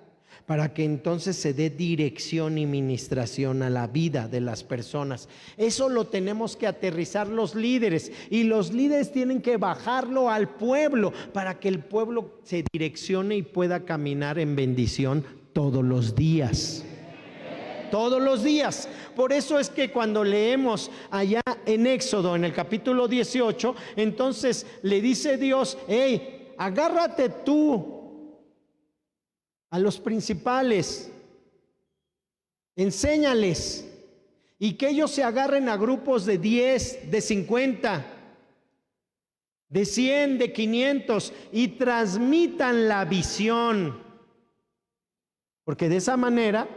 para que entonces se dé dirección y ministración a la vida de las personas. Eso lo tenemos que aterrizar los líderes, y los líderes tienen que bajarlo al pueblo para que el pueblo se direccione y pueda caminar en bendición todos los días. Todos los días. Por eso es que cuando leemos allá en Éxodo, en el capítulo 18, entonces le dice Dios: hey, agárrate tú a los principales, enséñales, y que ellos se agarren a grupos de 10, de 50, de 100, de 500, y transmitan la visión, porque de esa manera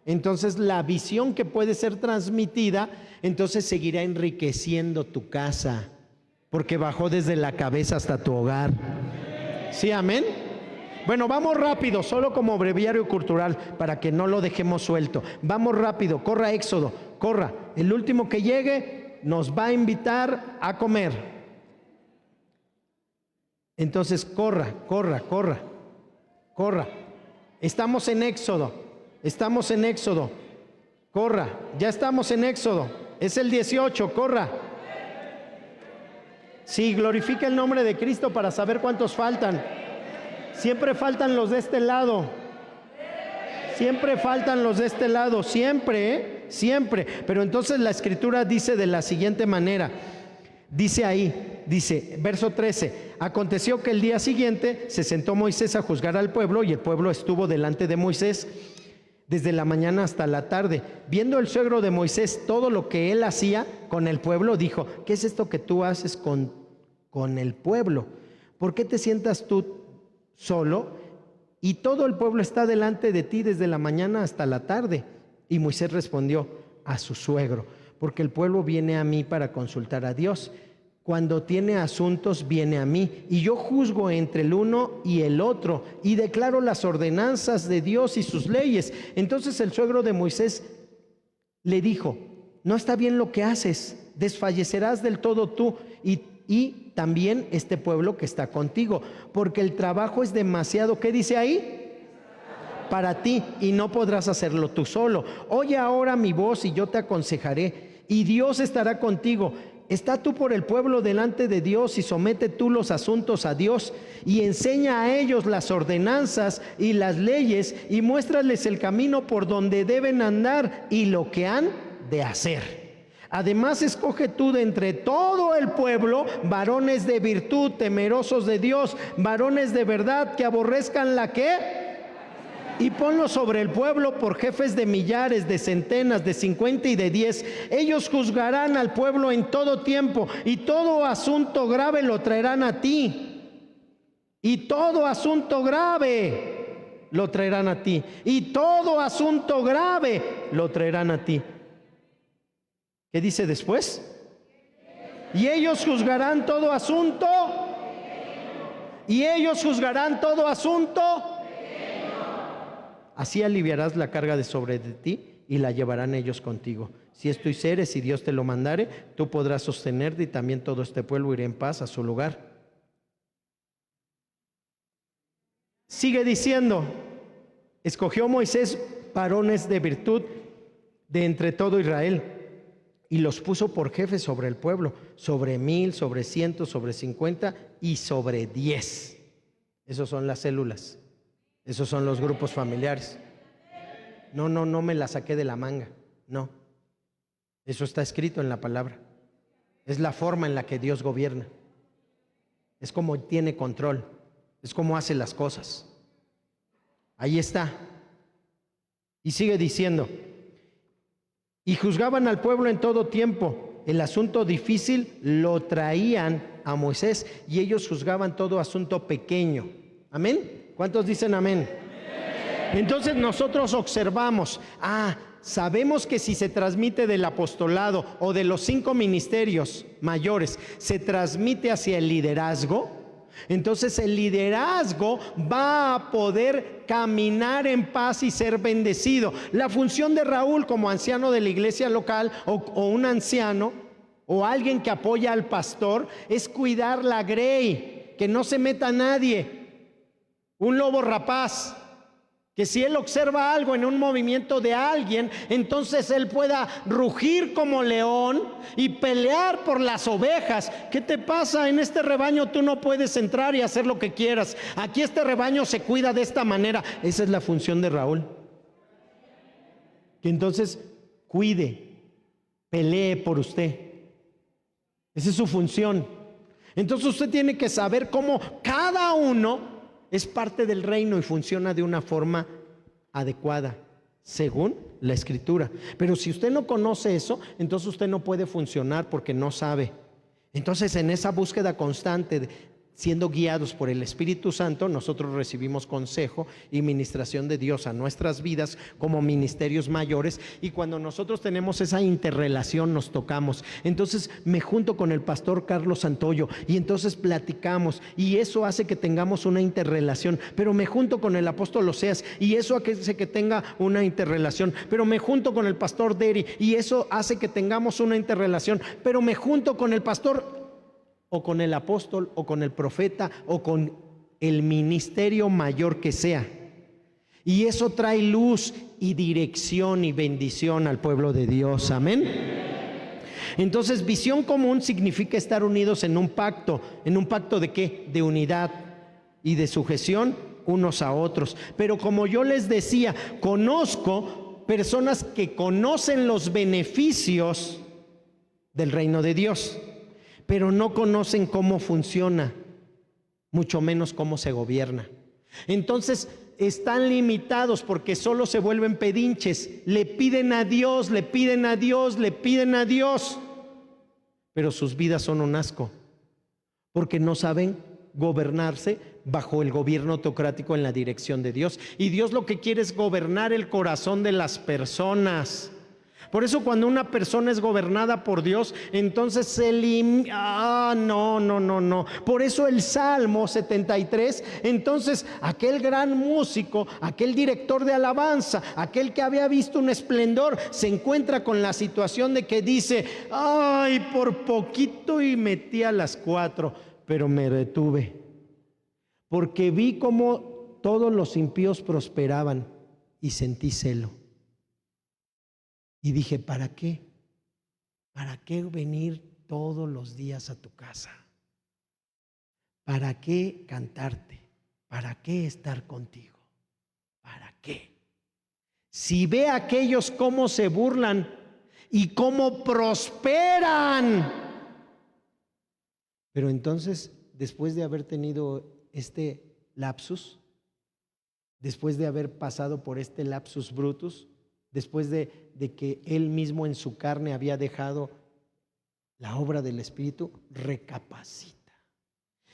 entonces la visión que puede ser transmitida, entonces seguirá enriqueciendo tu casa, porque bajó desde la cabeza hasta tu hogar. ¿Sí, amén? Bueno, vamos rápido, solo como breviario cultural, para que no lo dejemos suelto. Vamos rápido, corra Éxodo, corra. El último que llegue nos va a invitar a comer. Entonces corra. Estamos en Éxodo, corra, ya estamos en Éxodo, es el 18, corra. Sí, glorifica el nombre de Cristo para saber cuántos faltan. Siempre faltan los de este lado. Siempre faltan los de este lado, siempre, siempre. Pero entonces la Escritura dice de la siguiente manera. Dice ahí, verso 13: aconteció que el día siguiente se sentó Moisés a juzgar al pueblo, y el pueblo estuvo delante de Moisés desde la mañana hasta la tarde. Viendo el suegro de Moisés todo lo que él hacía con el pueblo, dijo: ¿qué es esto que tú haces con el pueblo? ¿Por qué te sientas tú solo y todo el pueblo está delante de ti desde la mañana hasta la tarde? Y Moisés respondió a su suegro: porque el pueblo viene a mí para consultar a Dios. Cuando tiene asuntos viene a mí, y yo juzgo entre el uno y el otro, y declaro las ordenanzas de Dios y sus leyes. Entonces el suegro de Moisés le dijo: no está bien lo que haces, desfallecerás del todo tú y también este pueblo que está contigo, porque el trabajo es demasiado, ¿qué dice ahí? Para ti, y no podrás hacerlo tú solo. Oye ahora mi voz y yo te aconsejaré, y Dios estará contigo. Está tú por el pueblo delante de Dios, y somete tú los asuntos a Dios, y enseña a ellos las ordenanzas y las leyes, y muéstrales el camino por donde deben andar y lo que han de hacer. Además, escoge tú de entre todo el pueblo varones de virtud, temerosos de Dios, varones de verdad, que aborrezcan la ¿qué? Y ponlos sobre el pueblo por jefes de millares, de centenas, de 50 y de 10. Ellos juzgarán al pueblo en todo tiempo, y todo asunto grave lo traerán a ti. Y todo asunto grave lo traerán a ti. Y todo asunto grave lo traerán a ti. ¿Qué dice después? Y ellos juzgarán todo asunto. Y ellos juzgarán todo asunto. Así aliviarás la carga de sobre de ti, y la llevarán ellos contigo. Si esto hicieres, si Dios te lo mandare, tú podrás sostenerte, y también todo este pueblo irá en paz a su lugar. Sigue diciendo: escogió Moisés varones de virtud de entre todo Israel, y los puso por jefes sobre el pueblo, sobre 1000, sobre 100, sobre 50 y sobre 10. Esos son las células, esos son los grupos familiares. No me la saqué de la manga, no. Eso está escrito en la palabra. Es la forma en la que Dios gobierna. Es como tiene control, es como hace las cosas. Ahí está. Y sigue diciendo: y juzgaban al pueblo en todo tiempo. El asunto difícil lo traían a Moisés y ellos juzgaban todo asunto pequeño. ¿Amén? ¿Cuántos dicen amén? Entonces nosotros observamos, sabemos que si se transmite del apostolado o de los 5 ministerios mayores, se transmite hacia el liderazgo, entonces el liderazgo va a poder caminar en paz y ser bendecido. La función de Raúl como anciano de la iglesia local o un anciano o alguien que apoya al pastor es cuidar la grey, que no se meta nadie, un lobo rapaz, que si él observa algo en un movimiento de alguien, entonces él pueda rugir como león y pelear por las ovejas. ¿Qué te pasa? En este rebaño tú no puedes entrar y hacer lo que quieras. Aquí este rebaño se cuida de esta manera. Esa es la función de Raúl. Que entonces cuide, pelee por usted. Esa es su función. Entonces usted tiene que saber cómo cada uno es parte del reino y funciona de una forma adecuada, según la Escritura. Pero si usted no conoce eso, entonces usted no puede funcionar porque no sabe. Entonces, en esa búsqueda constante, siendo guiados por el Espíritu Santo, nosotros recibimos consejo y ministración de Dios a nuestras vidas como ministerios mayores, y cuando nosotros tenemos esa interrelación nos tocamos. Entonces me junto con el pastor Carlos Santoyo y entonces platicamos y eso hace que tengamos una interrelación, pero me junto con el apóstol Oseas y eso hace que tenga una interrelación, pero me junto con el pastor Deri y eso hace que tengamos una interrelación, pero me junto con el pastor o con el apóstol, o con el profeta, o con el ministerio mayor que sea. Y eso trae luz y dirección y bendición al pueblo de Dios. Amén. Entonces, visión común significa estar unidos en un pacto. ¿En un pacto de qué? De unidad y de sujeción unos a otros. Pero como yo les decía, conozco personas que conocen los beneficios del reino de Dios, pero no conocen cómo funciona, mucho menos cómo se gobierna. Entonces están limitados porque solo se vuelven pedinches, le piden a Dios, le piden a Dios, le piden a Dios, pero sus vidas son un asco, porque no saben gobernarse bajo el gobierno teocrático en la dirección de Dios. Y Dios lo que quiere es gobernar el corazón de las personas. Por eso cuando una persona es gobernada por Dios, entonces se no. Por eso el Salmo 73, entonces aquel gran músico, aquel director de alabanza, aquel que había visto un esplendor, se encuentra con la situación de que dice: ay, por poquito y metí a las 4, pero me detuve, porque vi cómo todos los impíos prosperaban y sentí celo. Y dije: ¿para qué? ¿Para qué venir todos los días a tu casa? ¿Para qué cantarte? ¿Para qué estar contigo? ¿Para qué? Si ve a aquellos cómo se burlan y cómo prosperan. Pero entonces, después de haber tenido este lapsus, después de haber pasado por este lapsus brutus, después de que él mismo en su carne había dejado la obra del Espíritu, recapacita.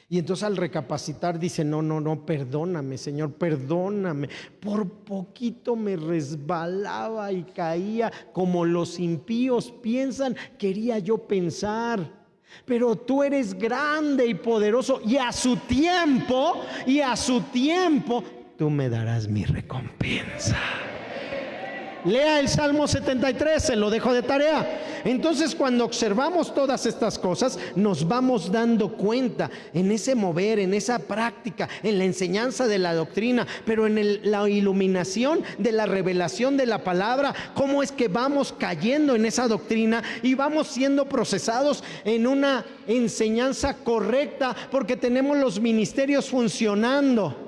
Y entonces al recapacitar dice: no, perdóname, Señor, perdóname. Por poquito me resbalaba y caía como los impíos piensan, quería yo pensar. Pero tú eres grande y poderoso, y a su tiempo, tú me darás mi recompensa. Lea el Salmo 73, se lo dejo de tarea. Entonces, cuando observamos todas estas cosas, nos vamos dando cuenta en ese mover, en esa práctica, en la enseñanza de la doctrina, pero en la iluminación de la revelación de la palabra, cómo es que vamos cayendo en esa doctrina y vamos siendo procesados en una enseñanza correcta, porque tenemos los ministerios funcionando.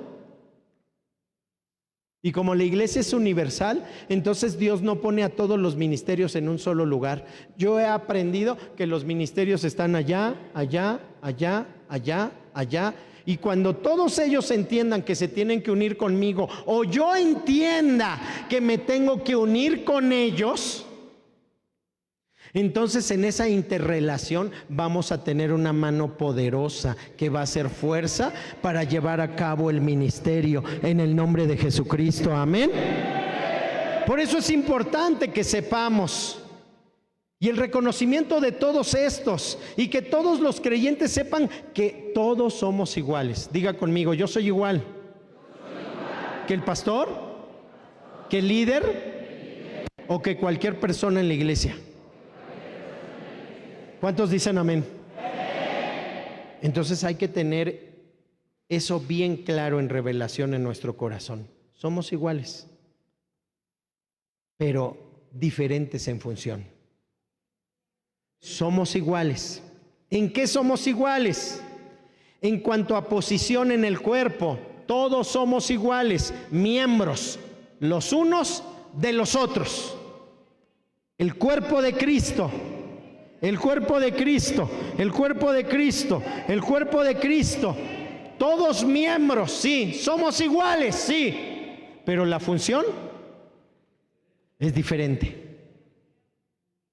Y como la iglesia es universal, entonces Dios no pone a todos los ministerios en un solo lugar. Yo he aprendido que los ministerios están allá, allá, allá, allá, allá. Y cuando todos ellos entiendan que se tienen que unir conmigo, o yo entienda que me tengo que unir con ellos, entonces en esa interrelación vamos a tener una mano poderosa que va a ser fuerza para llevar a cabo el ministerio en el nombre de Jesucristo. Amén. Por eso es importante que sepamos y el reconocimiento de todos estos, y que todos los creyentes sepan que todos somos iguales. Diga conmigo: yo soy igual que el pastor, que el líder o que cualquier persona en la iglesia. ¿Cuántos dicen amén? Entonces hay que tener eso bien claro en revelación en nuestro corazón. Somos iguales, pero diferentes en función. Somos iguales. ¿En qué somos iguales? En cuanto a posición en el cuerpo, todos somos iguales, miembros los unos de los otros. El cuerpo de Cristo. El cuerpo de Cristo, el cuerpo de Cristo, el cuerpo de Cristo. Todos miembros, sí, somos iguales, sí, pero la función es diferente.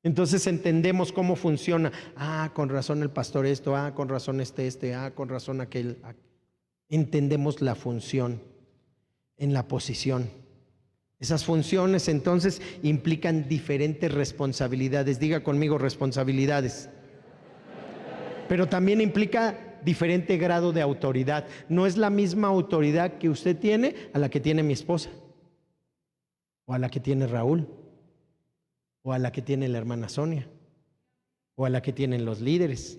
Entonces entendemos cómo funciona. Con razón el pastor esto, con razón con razón aquel. Entendemos la función en la posición. Esas funciones entonces implican diferentes responsabilidades. Diga conmigo: responsabilidades. Pero también implica diferente grado de autoridad. No es la misma autoridad que usted tiene a la que tiene mi esposa, o a la que tiene Raúl, o a la que tiene la hermana Sonia, o a la que tienen los líderes.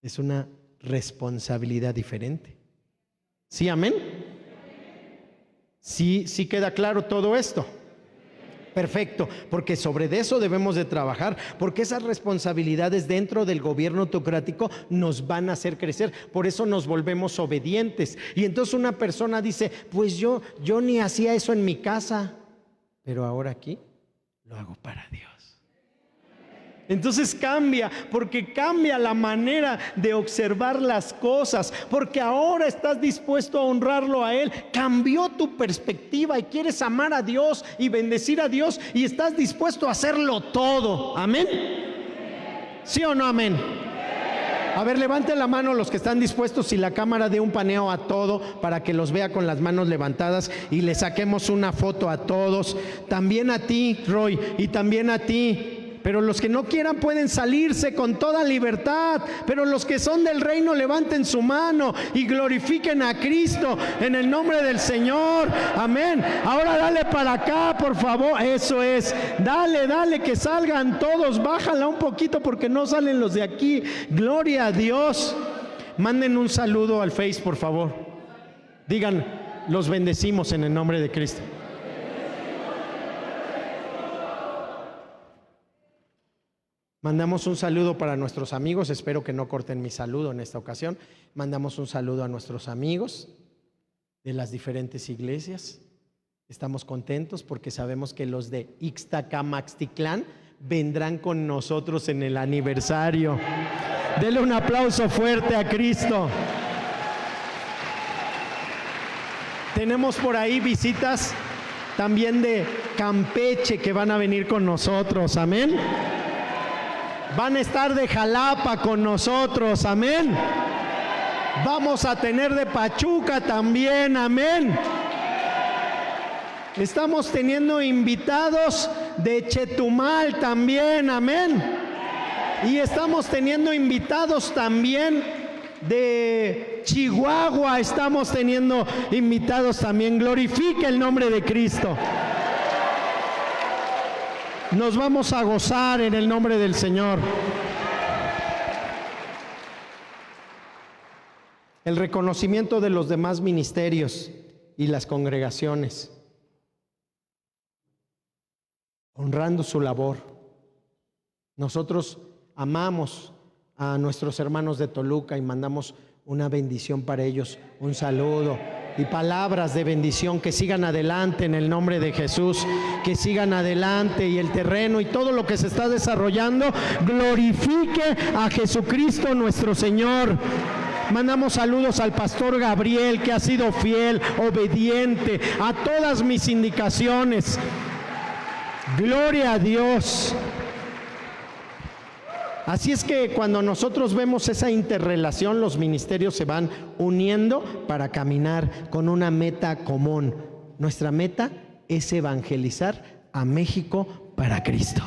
Es una responsabilidad diferente. ¿Sí, amén? Sí queda claro todo esto. Perfecto, porque sobre eso debemos de trabajar, porque esas responsabilidades dentro del gobierno autocrático nos van a hacer crecer. Por eso nos volvemos obedientes. Y entonces una persona dice: pues yo ni hacía eso en mi casa, pero ahora aquí lo hago para Dios. Entonces cambia, porque cambia la manera de observar las cosas, porque ahora estás dispuesto a honrarlo a Él. Cambió tu perspectiva y quieres amar a Dios y bendecir a Dios, y estás dispuesto a hacerlo todo. ¿Amén? ¿Sí o no amén? A ver, levanten la mano los que están dispuestos, y la cámara dé un paneo a todo para que los vea con las manos levantadas y le saquemos una foto a todos. También a ti, Roy, y también a ti. Pero los que no quieran pueden salirse con toda libertad. Pero los que son del reino, levanten su mano y glorifiquen a Cristo en el nombre del Señor. Amén. Ahora dale para acá, por favor. Eso es. Dale, que salgan todos. Bájala un poquito porque no salen los de aquí. Gloria a Dios. Manden un saludo al Face, por favor. Digan: los bendecimos en el nombre de Cristo. Mandamos un saludo para nuestros amigos. Espero que no corten mi saludo en esta ocasión. Mandamos un saludo a nuestros amigos de las diferentes iglesias. Estamos contentos porque sabemos que los de Ixtacamaxtitlán vendrán con nosotros en el aniversario. Denle un aplauso fuerte a Cristo. Tenemos por ahí visitas también de Campeche que van a venir con nosotros. Amén. Van a estar de Jalapa con nosotros, amén. Vamos a tener de Pachuca también, amén. Estamos teniendo invitados de Chetumal también, amén. Y estamos teniendo invitados también de Chihuahua, estamos teniendo invitados también. Glorifique el nombre de Cristo. Nos vamos a gozar en el nombre del Señor. El reconocimiento de los demás ministerios y las congregaciones, honrando su labor. Nosotros amamos a nuestros hermanos de Toluca y mandamos una bendición para ellos, un saludo y palabras de bendición, que sigan adelante en el nombre de Jesús, que sigan adelante y el terreno y todo lo que se está desarrollando glorifique a Jesucristo nuestro Señor. Mandamos saludos al pastor Gabriel, que ha sido fiel, obediente a todas mis indicaciones. Gloria a Dios. Así es que cuando nosotros vemos esa interrelación, los ministerios se van uniendo para caminar con una meta común. Nuestra meta es evangelizar a México para Cristo.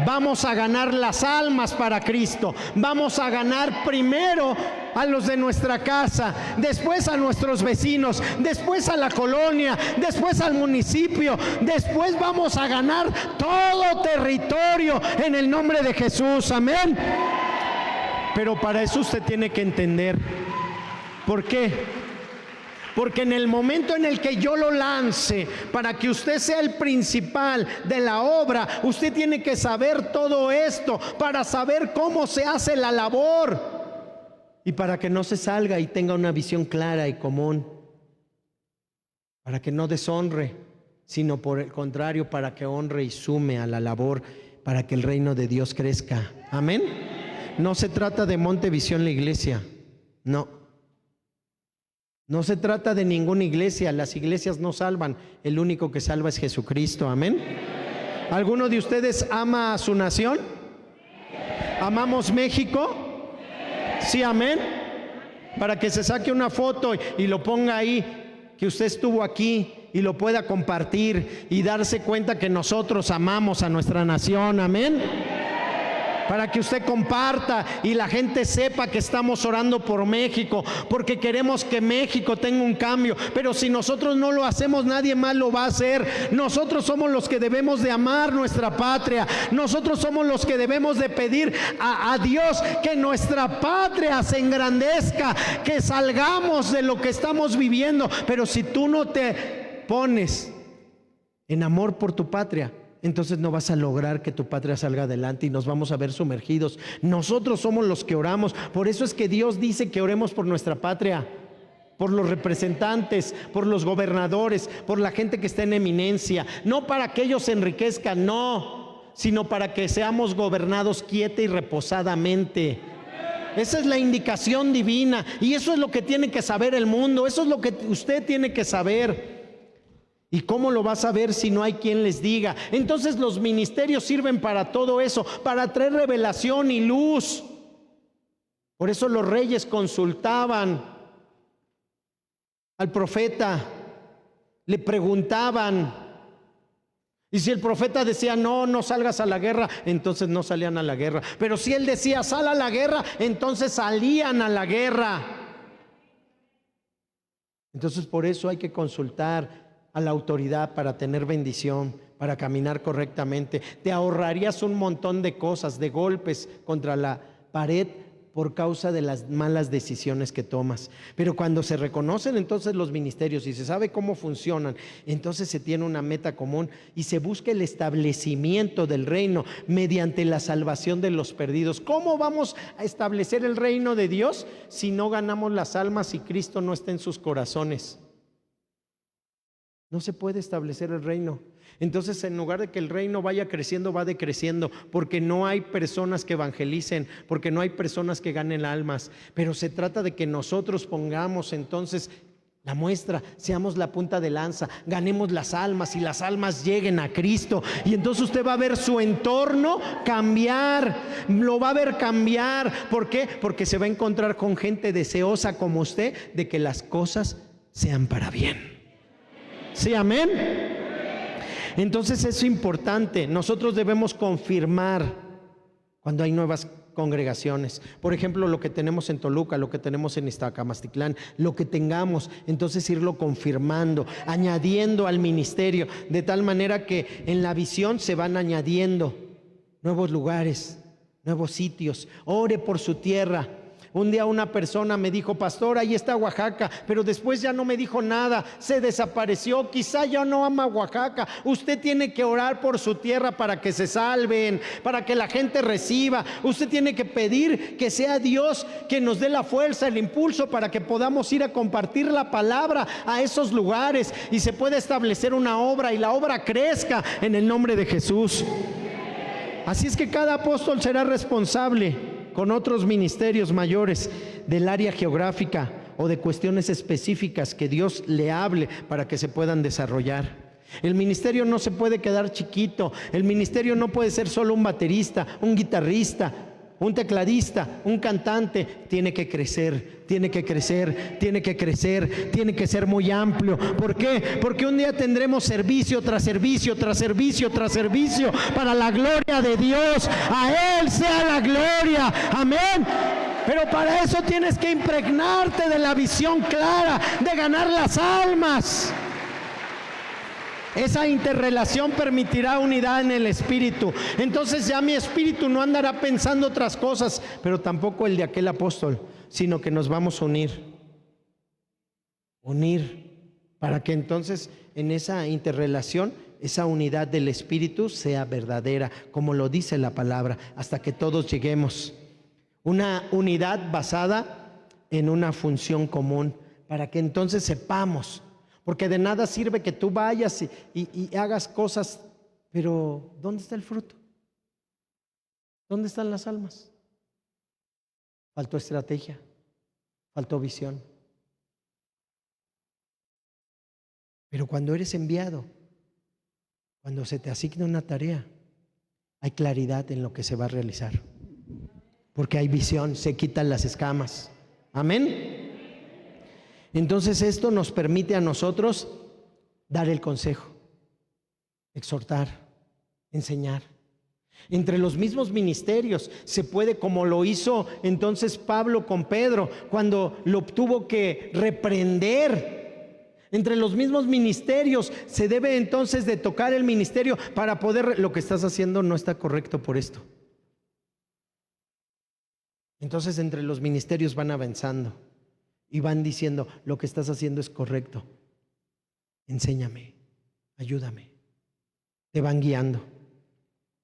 Vamos a ganar las almas para Cristo. Vamos a ganar primero a los de nuestra casa, después a nuestros vecinos, después a la colonia, después al municipio, después vamos a ganar todo territorio en el nombre de Jesús. Amén. Pero para eso usted tiene que entender. ¿Por qué? Porque en el momento en el que yo lo lance para que usted sea el principal de la obra, usted tiene que saber todo esto para saber cómo se hace la labor y para que no se salga y tenga una visión clara y común, para que no deshonre, sino por el contrario, para que honre y sume a la labor, para que el reino de Dios crezca. Amén. No se trata de Montevisión la iglesia, no. No se trata de ninguna iglesia, las iglesias no salvan, el único que salva es Jesucristo. Amén. ¿Alguno de ustedes ama a su nación? ¿Amamos México? Sí, amén. Para que se saque una foto y lo ponga ahí, que usted estuvo aquí y lo pueda compartir y darse cuenta que nosotros amamos a nuestra nación. Amén. Para que usted comparta y la gente sepa que estamos orando por México, porque queremos que México tenga un cambio. Pero si nosotros no lo hacemos, nadie más lo va a hacer. Nosotros somos los que debemos de amar nuestra patria. Nosotros somos los que debemos de pedir a Dios que nuestra patria se engrandezca, que salgamos de lo que estamos viviendo. Pero si tú no te pones en amor por tu patria, entonces no vas a lograr que tu patria salga adelante y nos vamos a ver sumergidos. Nosotros somos los que oramos. Por eso es que Dios dice que oremos por nuestra patria, por los representantes, por los gobernadores, por la gente que está en eminencia. No para que ellos se enriquezcan, no, sino para que seamos gobernados quieta y reposadamente. Esa es la indicación divina y eso es lo que tiene que saber el mundo. Eso es lo que usted tiene que saber. ¿Y cómo lo va a saber si no hay quien les diga? Entonces los ministerios sirven para todo eso, para traer revelación y luz. Por eso los reyes consultaban al profeta, le preguntaban, y si el profeta decía no salgas a la guerra, entonces no salían a la guerra. Pero si él decía sal a la guerra, entonces salían a la guerra. Entonces por eso hay que consultar a la autoridad para tener bendición, para caminar correctamente. Te ahorrarías un montón de cosas, de golpes contra la pared por causa de las malas decisiones que tomas. Pero cuando se reconocen entonces los ministerios y se sabe cómo funcionan, entonces se tiene una meta común y se busca el establecimiento del reino mediante la salvación de los perdidos. ¿Cómo vamos a establecer el reino de Dios si no ganamos las almas y Cristo no está en sus corazones? No se puede establecer el reino. Entonces, en lugar de que el reino vaya creciendo, va decreciendo, porque no hay personas que evangelicen, porque no hay personas que ganen almas. Pero se trata de que nosotros pongamos entonces la muestra, seamos la punta de lanza, ganemos las almas y las almas lleguen a Cristo. Y entonces usted va a ver su entorno cambiar, lo va a ver cambiar. ¿Por qué? Porque se va a encontrar con gente deseosa como usted de que las cosas sean para bien. Sí, amén. Entonces es importante. Nosotros debemos confirmar cuando hay nuevas congregaciones. Por ejemplo, lo que tenemos en Toluca, lo que tenemos en Iztacamastitlán, lo que tengamos, entonces irlo confirmando, añadiendo al ministerio, de tal manera que en la visión se van añadiendo nuevos lugares, nuevos sitios. Ore por su tierra. Un día una persona me dijo: pastor, ahí está Oaxaca, pero después ya no me dijo nada, se desapareció, quizá ya no ama Oaxaca. Usted tiene que orar por su tierra para que se salven, para que la gente reciba. Usted tiene que pedir que sea Dios que nos dé la fuerza, el impulso para que podamos ir a compartir la palabra a esos lugares y se pueda establecer una obra y la obra crezca en el nombre de Jesús. Así es que cada apóstol será responsable con otros ministerios mayores del área geográfica o de cuestiones específicas que Dios le hable para que se puedan desarrollar. El ministerio no se puede quedar chiquito. El ministerio no puede ser solo un baterista, un guitarrista, un tecladista, un cantante. Tiene que crecer, tiene que crecer, tiene que crecer, tiene que ser muy amplio. ¿Por qué? Porque un día tendremos servicio tras servicio, tras servicio, tras servicio, para la gloria de Dios. A Él sea la gloria. Amén. Pero para eso tienes que impregnarte de la visión clara, de ganar las almas. Esa interrelación permitirá unidad en el espíritu. Entonces ya mi espíritu no andará pensando otras cosas, pero tampoco el de aquel apóstol, sino que nos vamos a unir, para que entonces en esa interrelación, esa unidad del espíritu sea verdadera, como lo dice la palabra, hasta que todos lleguemos. Una unidad basada en una función común, para que entonces sepamos. Porque de nada sirve que tú vayas y hagas cosas, pero ¿dónde está el fruto? ¿Dónde están las almas? Faltó estrategia, faltó visión. Pero cuando eres enviado, cuando se te asigna una tarea, hay claridad en lo que se va a realizar. Porque hay visión, se quitan las escamas. Amén. Entonces esto nos permite a nosotros dar el consejo, exhortar, enseñar. Entre los mismos ministerios se puede, como lo hizo entonces Pablo con Pedro, cuando lo tuvo que reprender. Entre los mismos ministerios se debe entonces de tocar el ministerio para poder, lo que estás haciendo no está correcto por esto. Entonces entre los ministerios van avanzando y van diciendo: lo que estás haciendo es correcto, enséñame, ayúdame. Te van guiando.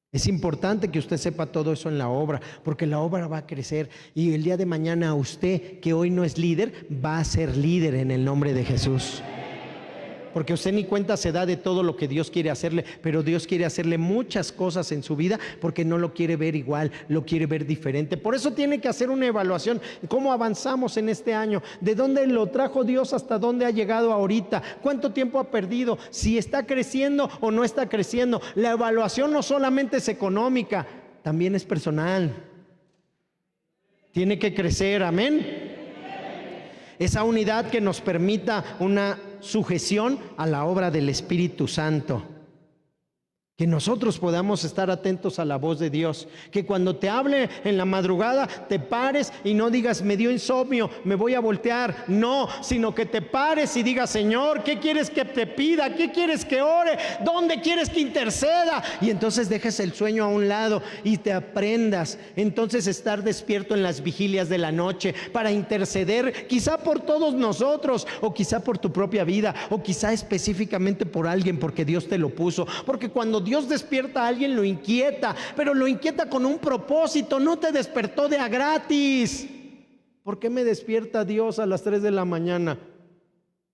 Es importante que usted sepa todo eso en la obra, porque la obra va a crecer y el día de mañana usted, que hoy no es líder, va a ser líder en el nombre de Jesús. Porque usted ni cuenta se da de todo lo que Dios quiere hacerle, pero Dios quiere hacerle muchas cosas en su vida porque no lo quiere ver igual, lo quiere ver diferente. Por eso tiene que hacer una evaluación. ¿Cómo avanzamos en este año? ¿De dónde lo trajo Dios hasta dónde ha llegado ahorita? ¿Cuánto tiempo ha perdido? ¿Si está creciendo o no está creciendo? La evaluación no solamente es económica, también es personal. Tiene que crecer, amén. Esa unidad que nos permita una sujeción a la obra del Espíritu Santo. Que nosotros podamos estar atentos a la voz de Dios. Que cuando te hable en la madrugada te pares y no digas: me dio insomnio, me voy a voltear. No, sino que te pares y digas: Señor, ¿qué quieres que te pida? ¿Qué quieres que ore? ¿Dónde quieres que interceda? Y entonces dejes el sueño a un lado y te aprendas entonces estar despierto en las vigilias de la noche para interceder, quizá por todos nosotros, o quizá por tu propia vida, o quizá específicamente por alguien, porque Dios te lo puso. Porque cuando Dios despierta a alguien lo inquieta, pero lo inquieta con un propósito. No te despertó de a gratis. ¿Por qué me despierta Dios a las 3 de la mañana?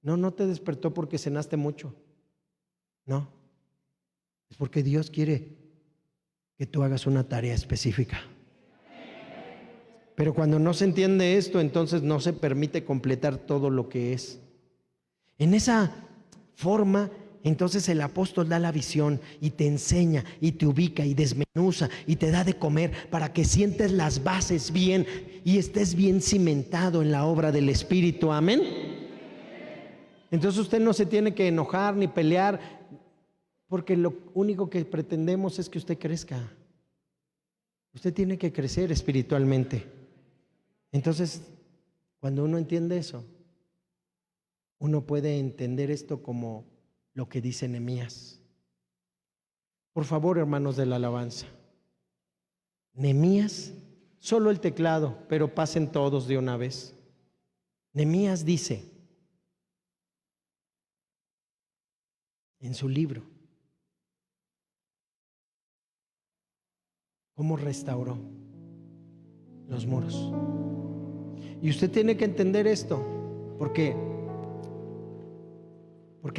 No te despertó porque cenaste mucho. No, es porque Dios quiere que tú hagas una tarea específica. Pero cuando no se entiende esto, entonces no se permite completar todo lo que es. En esa forma, entonces el apóstol da la visión y te enseña y te ubica y desmenuza y te da de comer para que sientes las bases bien y estés bien cimentado en la obra del Espíritu. Amén. Entonces usted no se tiene que enojar ni pelear, porque lo único que pretendemos es que usted crezca. Usted tiene que crecer espiritualmente. Entonces, cuando uno entiende eso, uno puede entender esto como lo que dice Nehemías. Por favor, hermanos de la alabanza. Nehemías, solo el teclado, pero pasen todos de una vez. Nehemías dice en su libro cómo restauró los muros. Y usted tiene que entender esto, porque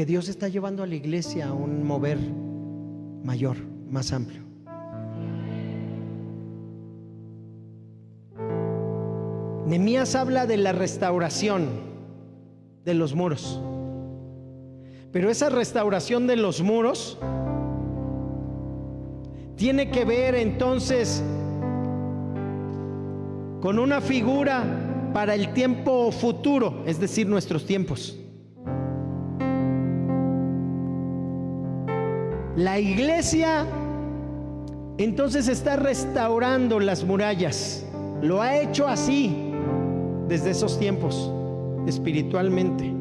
Dios está llevando a la iglesia a un mover mayor, más amplio. Nehemías habla de la restauración de los muros, pero esa restauración de los muros tiene que ver entonces con una figura para el tiempo futuro, es decir, nuestros tiempos. La iglesia entonces está restaurando las murallas. Lo ha hecho así desde esos tiempos, espiritualmente.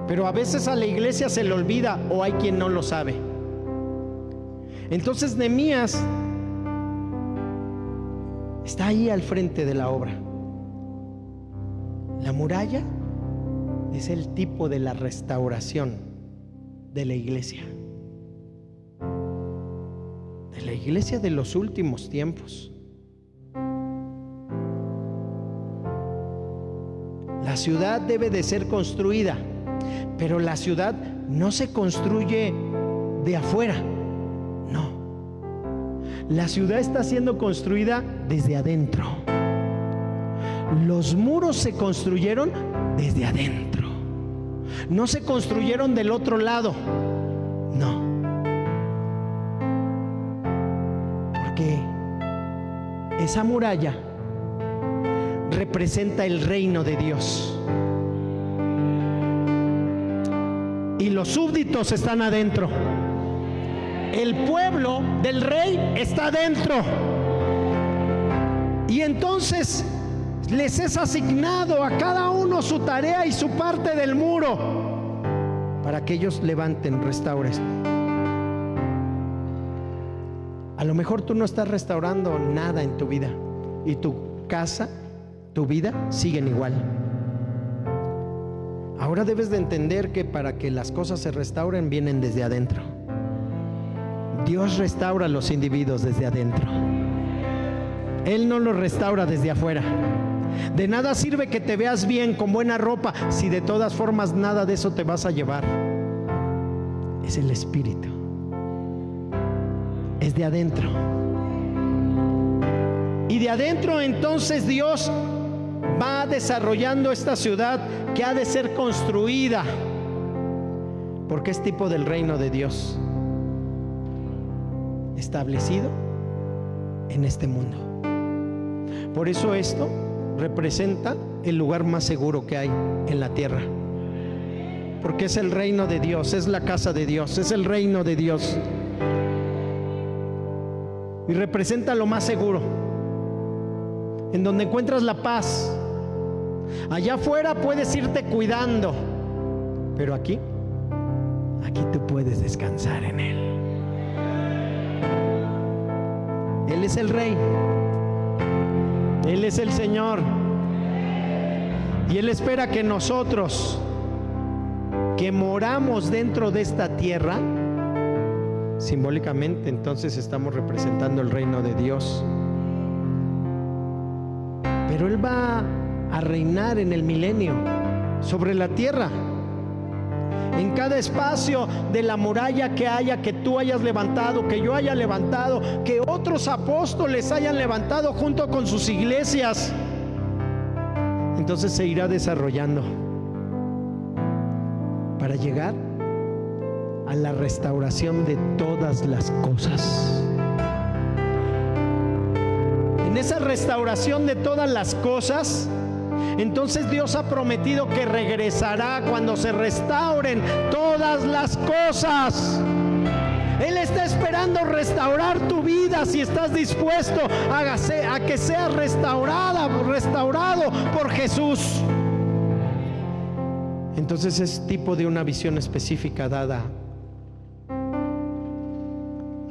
Pero a veces a la iglesia se le olvida, o hay quien no lo sabe. Entonces Nehemías está ahí al frente de la obra. La muralla es el tipo de la restauración de la iglesia. De la iglesia de los últimos tiempos. La ciudad debe de ser construida, pero la ciudad no se construye de afuera. No. La ciudad está siendo construida desde adentro. Los muros se construyeron desde adentro. No se construyeron del otro lado. No. Porque esa muralla representa el reino de Dios. Y los súbditos están adentro. El pueblo del rey está adentro. Y entonces les es asignado a cada uno su tarea y su parte del muro para que ellos levanten, restauren. A lo mejor tú no estás restaurando nada en tu vida y tu casa, tu vida siguen igual. Ahora debes de entender que para que las cosas se restauren vienen desde adentro. Dios restaura a los individuos desde adentro. Él no los restaura desde afuera. De nada sirve que te veas bien con buena ropa si de todas formas nada de eso te vas a llevar. Es el espíritu. Es de adentro. Y de adentro entonces Dios va desarrollando esta ciudad que ha de ser construida, porque es tipo del reino de Dios, establecido en este mundo. Por eso esto representa el lugar más seguro que hay en la tierra, porque es el reino de Dios, es la casa de Dios, es el reino de Dios, y representa lo más seguro, en donde encuentras la paz. Allá afuera puedes irte cuidando, pero aquí tú puedes descansar en Él. Él es el Rey, Él es el Señor, y Él espera que nosotros, que moramos dentro de esta tierra, simbólicamente entonces estamos representando el reino de Dios. Pero Él va a reinar en el milenio sobre la tierra. En cada espacio de la muralla que haya, que tú hayas levantado, que yo haya levantado, que otros apóstoles hayan levantado junto con sus iglesias, entonces se irá desarrollando para llegar a la restauración de todas las cosas. En esa restauración de todas las cosas, entonces Dios ha prometido que regresará cuando se restauren todas las cosas. Él está esperando restaurar tu vida si estás dispuesto a que seas restaurado por Jesús. Entonces es tipo de una visión específica dada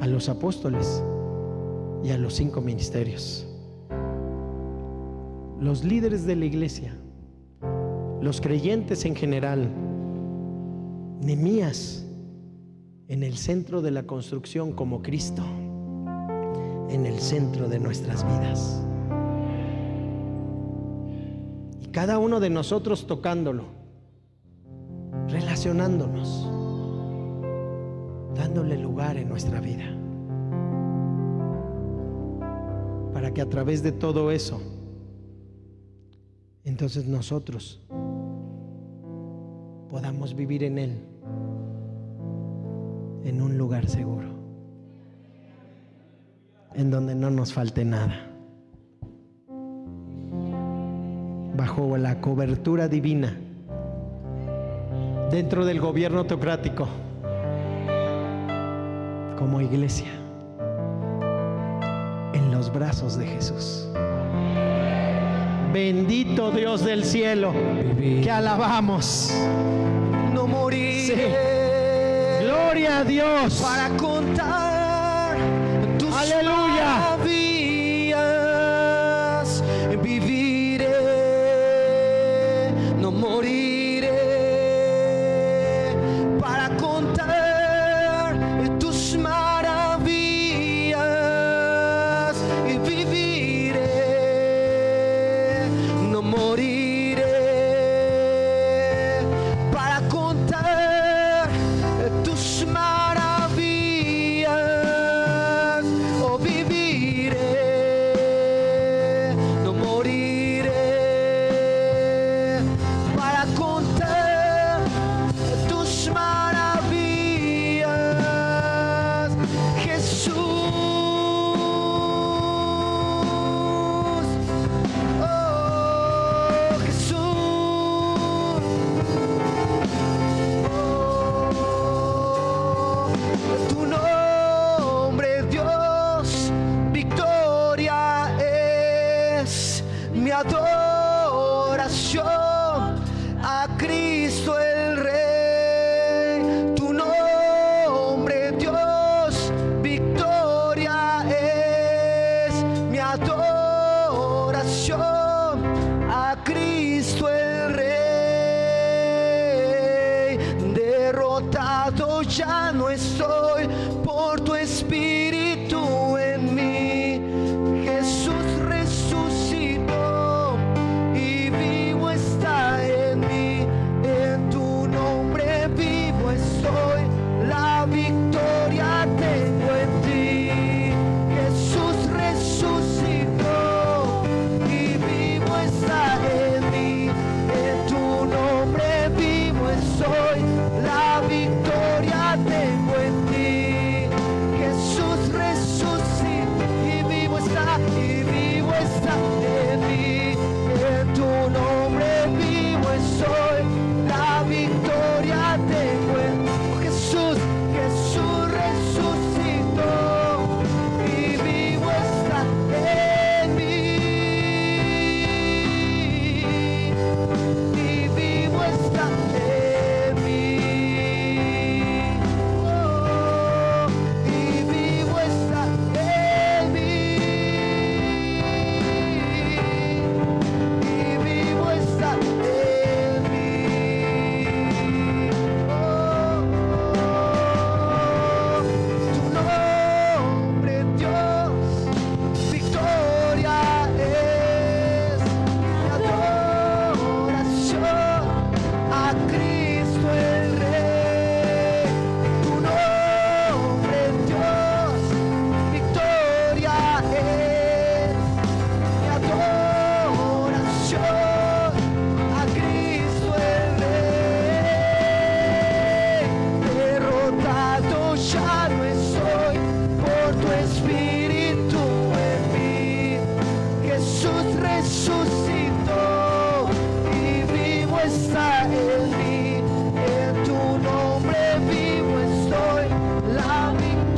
a los apóstoles y a los 5 ministerios. Los líderes de la iglesia, los creyentes en general, Nehemías en el centro de la construcción como Cristo en el centro de nuestras vidas, y cada uno de nosotros tocándolo, relacionándonos, dándole lugar en nuestra vida, para que a través de todo eso entonces nosotros podamos vivir en Él, en un lugar seguro, en donde no nos falte nada, bajo la cobertura divina, dentro del gobierno teocrático, como iglesia, en los brazos de Jesús. Bendito Dios del cielo, que alabamos. No moriré. Sí. Gloria a Dios. Para contar tus Aleluya. maravillas, viviré, no moriré. Para contar tus maravillas, viviré, no moriré. Para contar tus maravillas, oh, viviré, no moriré. Para contar tus maravillas, Jesús. Oh, Jesús. Tu nombre, Dios, victoria es mi adoración a Cristo el Rey. Tu nombre, Dios, victoria es mi adoración a Cristo el Rey. Derrotado ya no estoy por tu espíritu en mí. Jesús resucitó y vivo está en mí. En tu nombre vivo estoy, la victoria tengo en ti. Jesús resucitó y vivo está en mí. En tu nombre vivo estoy, la victoria tengo en ti. Jesús resucitó y vivo está en mí. En tu nombre vivo estoy, la victoria tengo en ti. Oh, Jesús, Jesús resucitó y vivo está en mí. Y vivo está en mí. Oh, y vivo está en mí. Y vivo está en mí. Tu nombre, Dios, victoria es mi adoración a Cristo el Rey. Tu nombre, Dios, victoria es mi adoración a Cristo el Rey. Derrotado ya no estoy por tu espíritu en mí. Jesús resucitó y vivo está en mí. En tu nombre vivo estoy, la victoria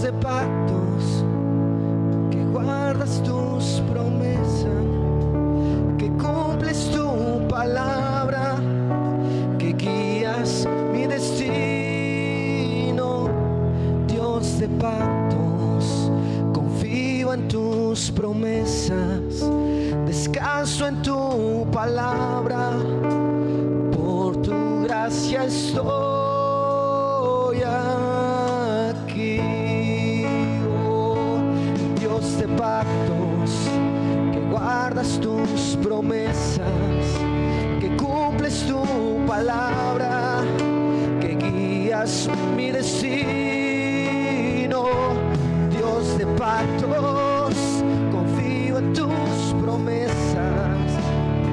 de pactos, que guardas tus promesas, que cumples tu palabra, que guías mi destino. Dios de pactos, confío en tus promesas, descanso en tu palabra, por tu gracia estoy aquí. Oh, Dios de pactos, que guardas tus promesas, que cumples tu palabra, que guías mi destino. Dios de pactos, confío en tus promesas,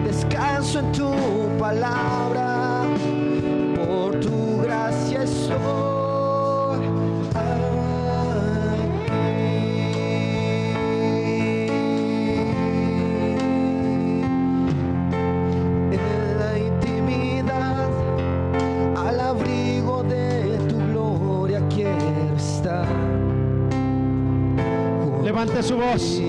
descanso en tu palabra, por tu gracia estoy aquí. En la intimidad, al abrigo de tu gloria quiero estar. Levante su voz.